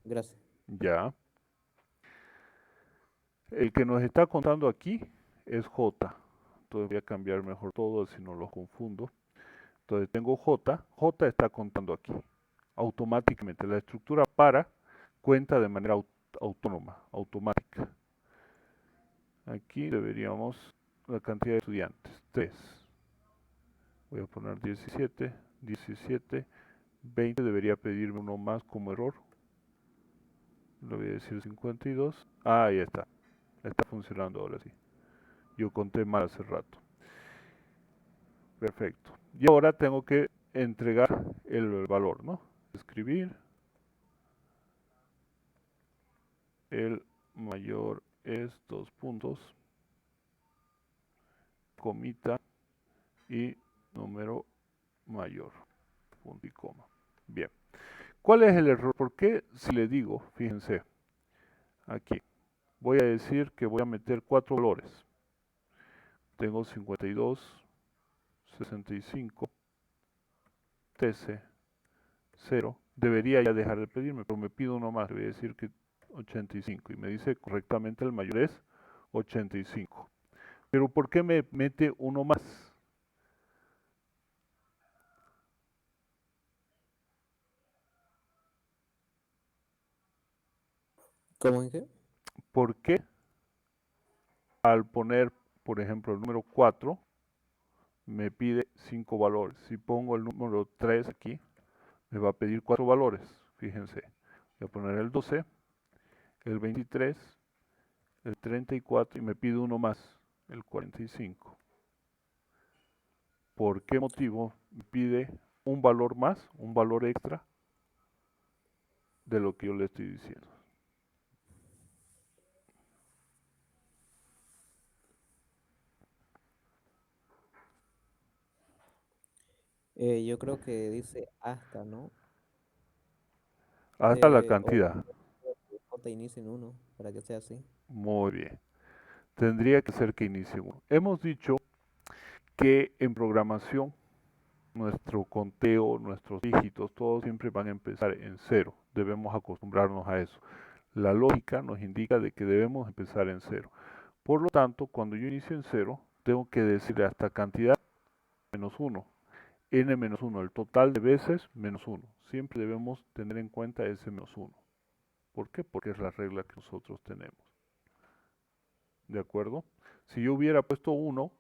Gracias. ¿Ya? El que nos está contando aquí es J. Entonces voy a cambiar mejor todo si no los confundo. Entonces tengo J. J está contando aquí. Automáticamente. La estructura para cuenta de manera autónoma, automática. Aquí deberíamos la cantidad de estudiantes. 3. Voy a poner 17, 17, 20. Debería pedirme uno más como error. Le voy a decir 52. Ah, ahí está. Está funcionando ahora sí. Yo conté mal hace rato. Perfecto. Y ahora tengo que entregar el valor, ¿no? Escribir. El mayor es 2 puntos. Comita y número mayor. Punto y coma. Bien. ¿Cuál es el error? ¿Por qué si le digo, fíjense, aquí, voy a decir que voy a meter 4 valores? Tengo 52, 65, 13, 0. Debería ya dejar de pedirme, pero me pido uno más. Voy a decir que 85 y me dice correctamente el mayor es 85. Pero ¿por qué me mete uno más? ¿Cómo en qué? ¿Por qué al poner, por ejemplo, el número 4 me pide 5 valores? Si pongo el número 3 aquí, me va a pedir 4 valores. Fíjense, voy a poner el 12, el 23, el 34 y me pide uno más, el 45. ¿Por qué motivo me pide un valor más, un valor extra de lo que yo le estoy diciendo? Yo creo que dice hasta, ¿no? Hasta la O cantidad. no te inicia en uno, para que sea así. Muy bien. Tendría que ser que inicie uno. Hemos dicho que en programación nuestro conteo, nuestros dígitos, todos siempre van a empezar en cero. Debemos acostumbrarnos a eso. La lógica nos indica de que debemos empezar en cero. Por lo tanto, cuando yo inicio en cero, tengo que decirle hasta cantidad menos uno, n menos uno, el total de veces menos uno. Siempre debemos tener en cuenta ese menos uno. ¿Por qué? Porque es la regla que nosotros tenemos. ¿De acuerdo? Si yo hubiera puesto uno,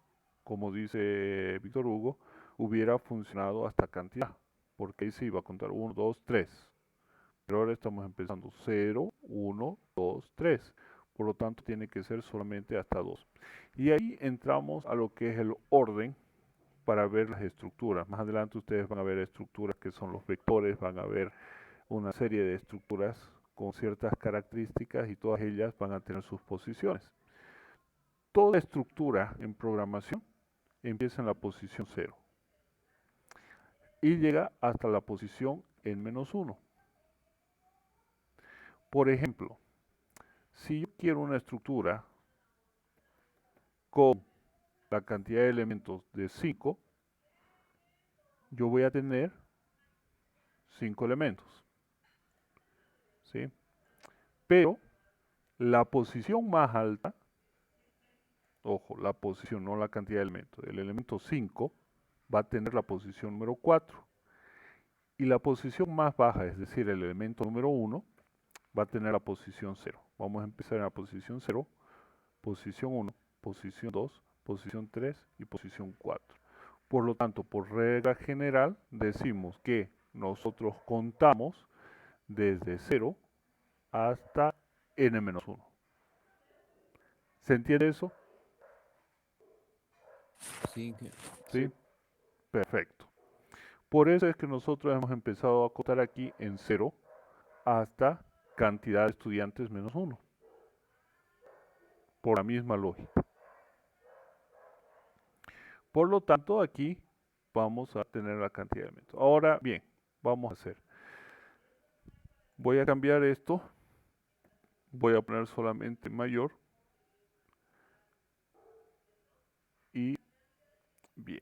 como dice Víctor Hugo, hubiera funcionado hasta cantidad, porque ahí se iba a contar uno, 2, 3. Pero ahora estamos empezando cero, uno, 2, 3. Por lo tanto, tiene que ser solamente hasta 2. Y ahí entramos a lo que es el orden para ver las estructuras. Más adelante ustedes van a ver estructuras que son los vectores, van a ver una serie de estructuras con ciertas características y todas ellas van a tener sus posiciones. Toda estructura en programación empieza en la posición 0 y llega hasta la posición en menos 1. Por ejemplo, si yo quiero una estructura con la cantidad de elementos de 5, yo voy a tener 5 elementos, ¿sí? Pero la posición más alta, ojo, la posición, no la cantidad de elementos, el elemento 5 va a tener la posición número 4. Y la posición más baja, es decir, el elemento número 1, va a tener la posición 0. Vamos a empezar en la posición 0, posición 1, posición 2, posición 3 y posición 4. Por lo tanto, por regla general, decimos que nosotros contamos desde 0 hasta n-1. ¿Se entiende eso? Sí, ¿Sí? sí. Perfecto. Por eso es que nosotros hemos empezado a contar aquí en 0 hasta cantidad de estudiantes menos 1. Por la misma lógica. Por lo tanto, aquí vamos a tener la cantidad de elementos. Ahora bien, vamos a hacer. Voy a cambiar esto. Voy a poner solamente mayor. Y bien.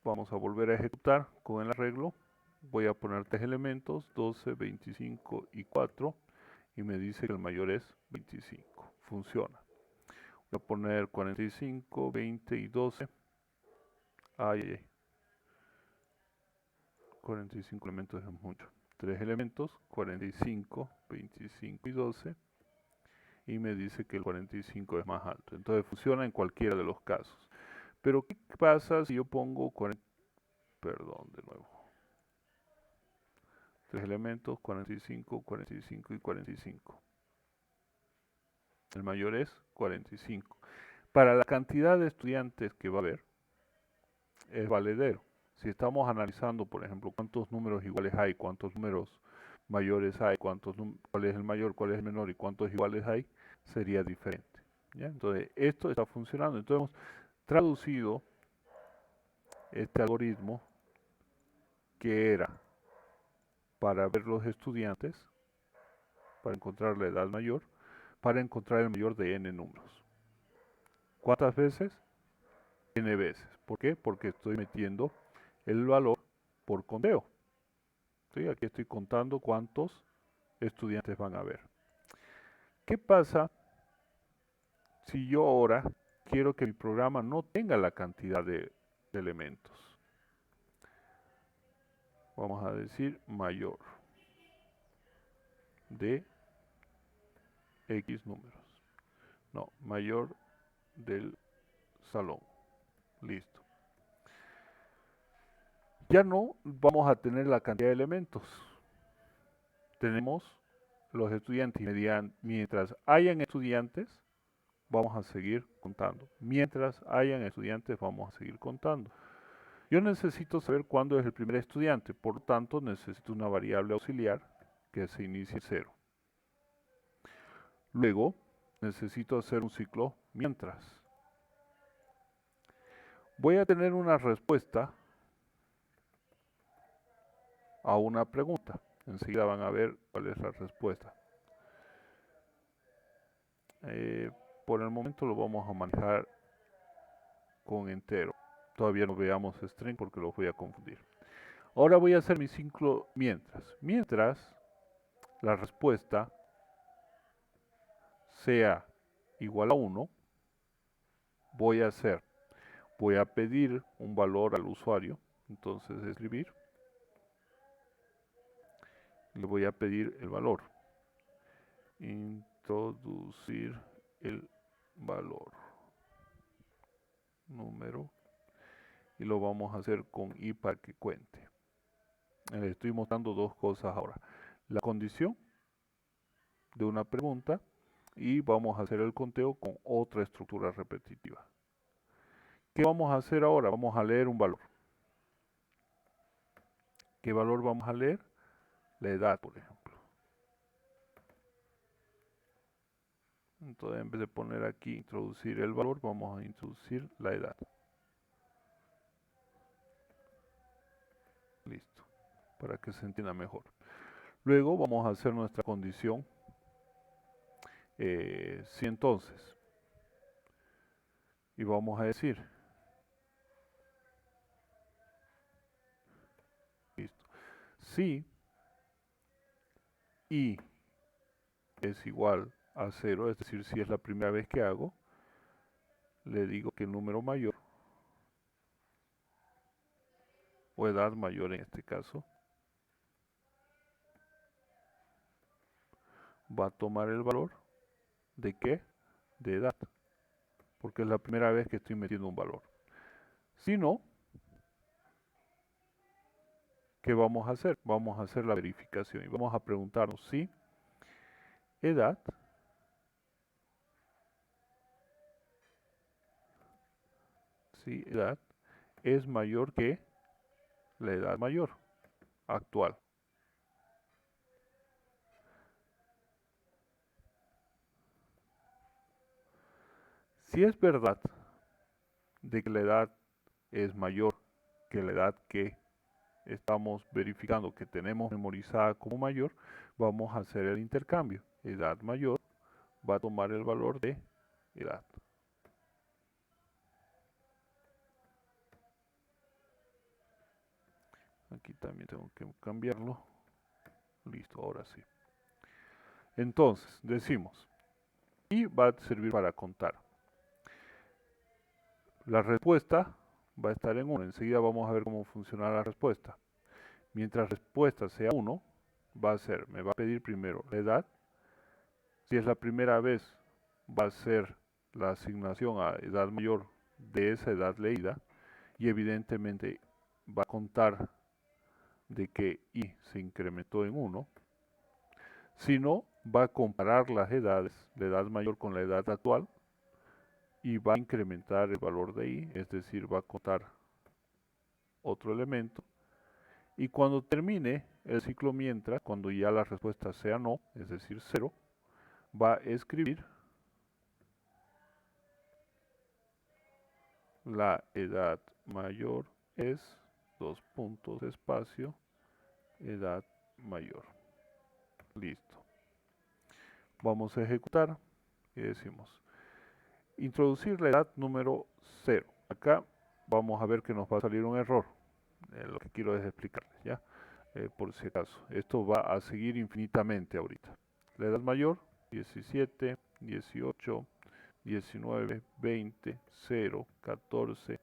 Vamos a volver a ejecutar con el arreglo. Voy a poner 3 elementos, 12, 25 y 4. Y me dice que el mayor es 25. Funciona. Voy a poner 45, 20 y 12. Ay, ay, ay. 45 elementos es mucho. 3 elementos, 45, 25 y 12. Y me dice que el 45 es más alto. Entonces funciona en cualquiera de los casos. Pero ¿qué pasa si yo pongo 40? Perdón, de nuevo. 3 elementos, 45, 45 y 45. El mayor es 45. Para la cantidad de estudiantes que va a haber, es valedero. Si estamos analizando, por ejemplo, cuántos números iguales hay, cuántos números mayores hay, cuál es el mayor, cuál es el menor y cuántos iguales hay, sería diferente. ¿Ya? Entonces, esto está funcionando. Entonces, hemos traducido este algoritmo que era para ver los estudiantes, para encontrar la edad mayor, para encontrar el mayor de n números. ¿Cuántas veces? N veces. ¿Por qué? Porque estoy metiendo el valor por conteo. ¿Sí? Aquí estoy contando cuántos estudiantes van a haber. ¿Qué pasa si yo ahora quiero que mi programa no tenga la cantidad de elementos. Vamos a decir mayor de X números. No, mayor del salón. Listo. Ya no vamos a tener la cantidad de elementos. Tenemos los estudiantes y mientras hayan estudiantes, vamos a seguir contando. Mientras hayan estudiantes, vamos a seguir contando. Yo necesito saber cuándo es el primer estudiante, por lo tanto necesito una variable auxiliar que se inicie en 0. Luego necesito hacer un ciclo mientras. Voy a tener una respuesta a una pregunta. Enseguida van a ver cuál es la respuesta. Por el momento lo vamos a manejar con entero. Todavía no veamos string porque los voy a confundir. Ahora voy a hacer mi ciclo mientras. Mientras la respuesta sea igual a 1, voy a pedir un valor al usuario. Entonces escribir. Le voy a pedir el valor. Introducir el valor. Número. Y lo vamos a hacer con i para que cuente. Le estoy mostrando dos cosas ahora. La condición de una pregunta y vamos a hacer el conteo con otra estructura repetitiva. ¿Qué vamos a hacer ahora? Vamos a leer un valor. ¿Qué valor vamos a leer? La edad, por ejemplo. Entonces, en vez de poner aquí introducir el valor, vamos a introducir la edad. Listo. Para que se entienda mejor. Luego vamos a hacer nuestra condición. Si entonces. Y vamos a decir. Listo. Si i es igual a 0, es decir, si es la primera vez que hago, le digo que el número mayor, o edad mayor en este caso, va a tomar el valor de ¿qué? De edad, porque es la primera vez que estoy metiendo un valor. Si no, ¿qué vamos a hacer? Vamos a hacer la verificación y vamos a preguntarnos si edad es mayor que la edad mayor actual. Si es verdad de que la edad es mayor que la edad que estamos verificando que tenemos memorizada como mayor, vamos a hacer el intercambio. Edad mayor va a tomar el valor de edad. Aquí también tengo que cambiarlo. Listo, ahora sí. Entonces, decimos, y va a servir para contar. La respuesta va a estar en 1. Enseguida vamos a ver cómo funciona la respuesta. Mientras respuesta sea 1, me va a pedir primero la edad. Si es la primera vez, va a ser la asignación a edad mayor de esa edad leída. Y evidentemente va a contar de que i se incrementó en 1. Si no, va a comparar las edades, la edad mayor con la edad actual, y va a incrementar el valor de i, es decir, va a contar otro elemento. Y cuando termine el ciclo mientras, cuando ya la respuesta sea no, es decir, 0, va a escribir la edad mayor es, espacio, edad mayor. Listo. Vamos a ejecutar y decimos, introducir la edad número 0. Acá vamos a ver que nos va a salir un error. Lo que quiero es explicarles, ¿ya? Por si acaso. Esto va a seguir infinitamente ahorita. La edad mayor, 17, 18, 19, 20, 0, 14,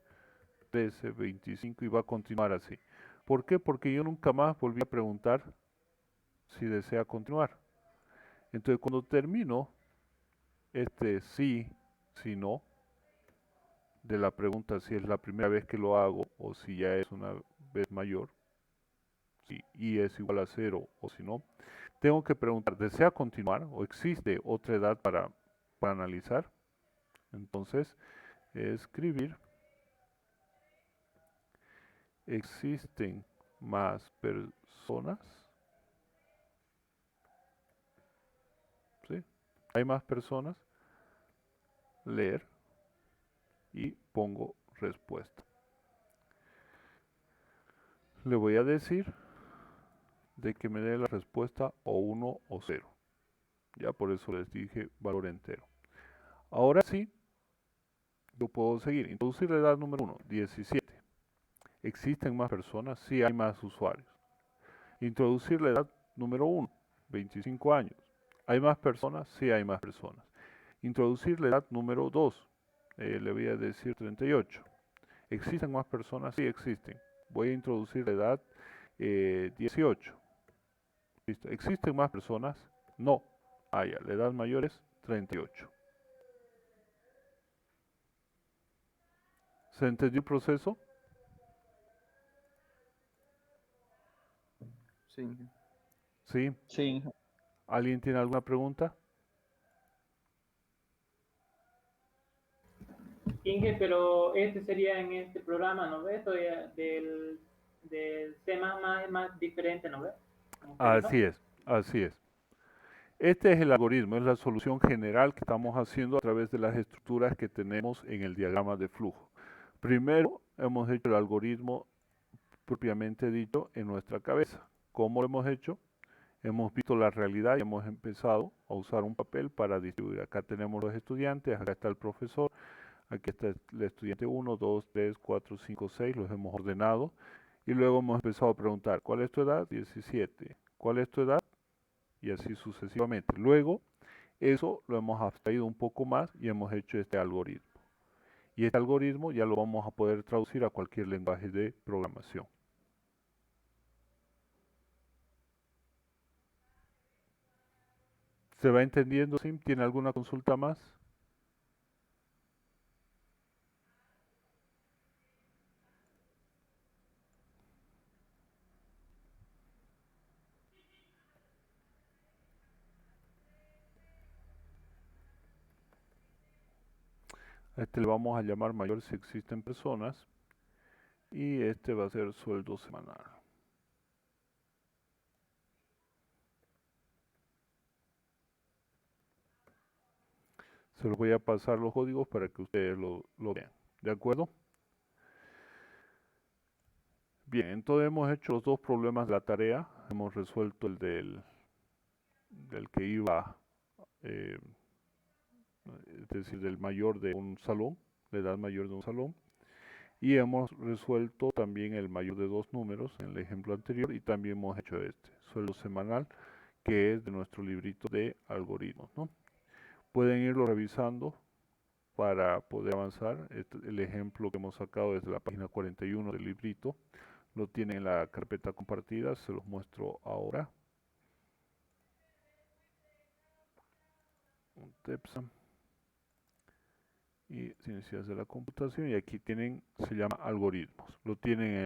13, 25 y va a continuar así. ¿Por qué? Porque yo nunca más volví a preguntar si desea continuar. Entonces cuando termino este sí, si no, de la pregunta si es la primera vez que lo hago o si ya es una vez mayor, si y es igual a 0 o si no, tengo que preguntar, ¿desea continuar o existe otra edad para analizar? Entonces, escribir, ¿existen más personas? ¿Sí? ¿Hay más personas? Leer y pongo respuesta. Le voy a decir de que me dé la respuesta o 1 o 0. Ya por eso les dije valor entero. Ahora sí, yo puedo seguir. Introducir la edad número 1, 17. ¿Existen más personas? Sí, hay más usuarios. Introducir la edad número 1, 25 años. ¿Hay más personas? Sí, hay más personas. Introducir la edad número 2, le voy a decir 38. ¿Existen más personas? Sí, existen. Voy a introducir la edad 18. ¿Listo? ¿Existen más personas? No. Ah, ya, la edad mayor es 38. ¿Se entendió el proceso? Sí. ¿Sí? Sí. ¿Alguien tiene alguna pregunta? Inge, pero este sería en este programa, ¿no ves? Del C++ es más diferente, ¿no ves? Como usted dijo. Así es, así es. Este es el algoritmo, es la solución general que estamos haciendo a través de las estructuras que tenemos en el diagrama de flujo. Primero hemos hecho el algoritmo propiamente dicho en nuestra cabeza. ¿Cómo lo hemos hecho? Hemos visto la realidad y hemos empezado a usar un papel para distribuir. Acá tenemos los estudiantes, acá está el profesor, aquí está el estudiante 1, 2, 3, 4, 5, 6, los hemos ordenado y luego hemos empezado a preguntar, ¿cuál es tu edad? 17. ¿Cuál es tu edad? Y así sucesivamente. Luego, eso lo hemos abstraído un poco más y hemos hecho este algoritmo. Y este algoritmo ya lo vamos a poder traducir a cualquier lenguaje de programación. ¿Se va entendiendo, Sim? ¿Tiene alguna consulta más? A este le vamos a llamar mayor si existen personas. Y este va a ser sueldo semanal. Se los voy a pasar los códigos para que ustedes lo vean. ¿De acuerdo? Bien, entonces hemos hecho los dos problemas de la tarea. Hemos resuelto el del que iba, eh, es decir, del mayor de un salón, la edad mayor de un salón. Y hemos resuelto también el mayor de dos números en el ejemplo anterior y también hemos hecho este, sueldo semanal, que es de nuestro librito de algoritmos, ¿no? Pueden irlo revisando para poder avanzar. El ejemplo que hemos sacado desde la página 41 del librito lo tienen en la carpeta compartida, se los muestro ahora. Un TEPSA y ciencias de la computación y aquí tienen, se llama algoritmos, lo tienen en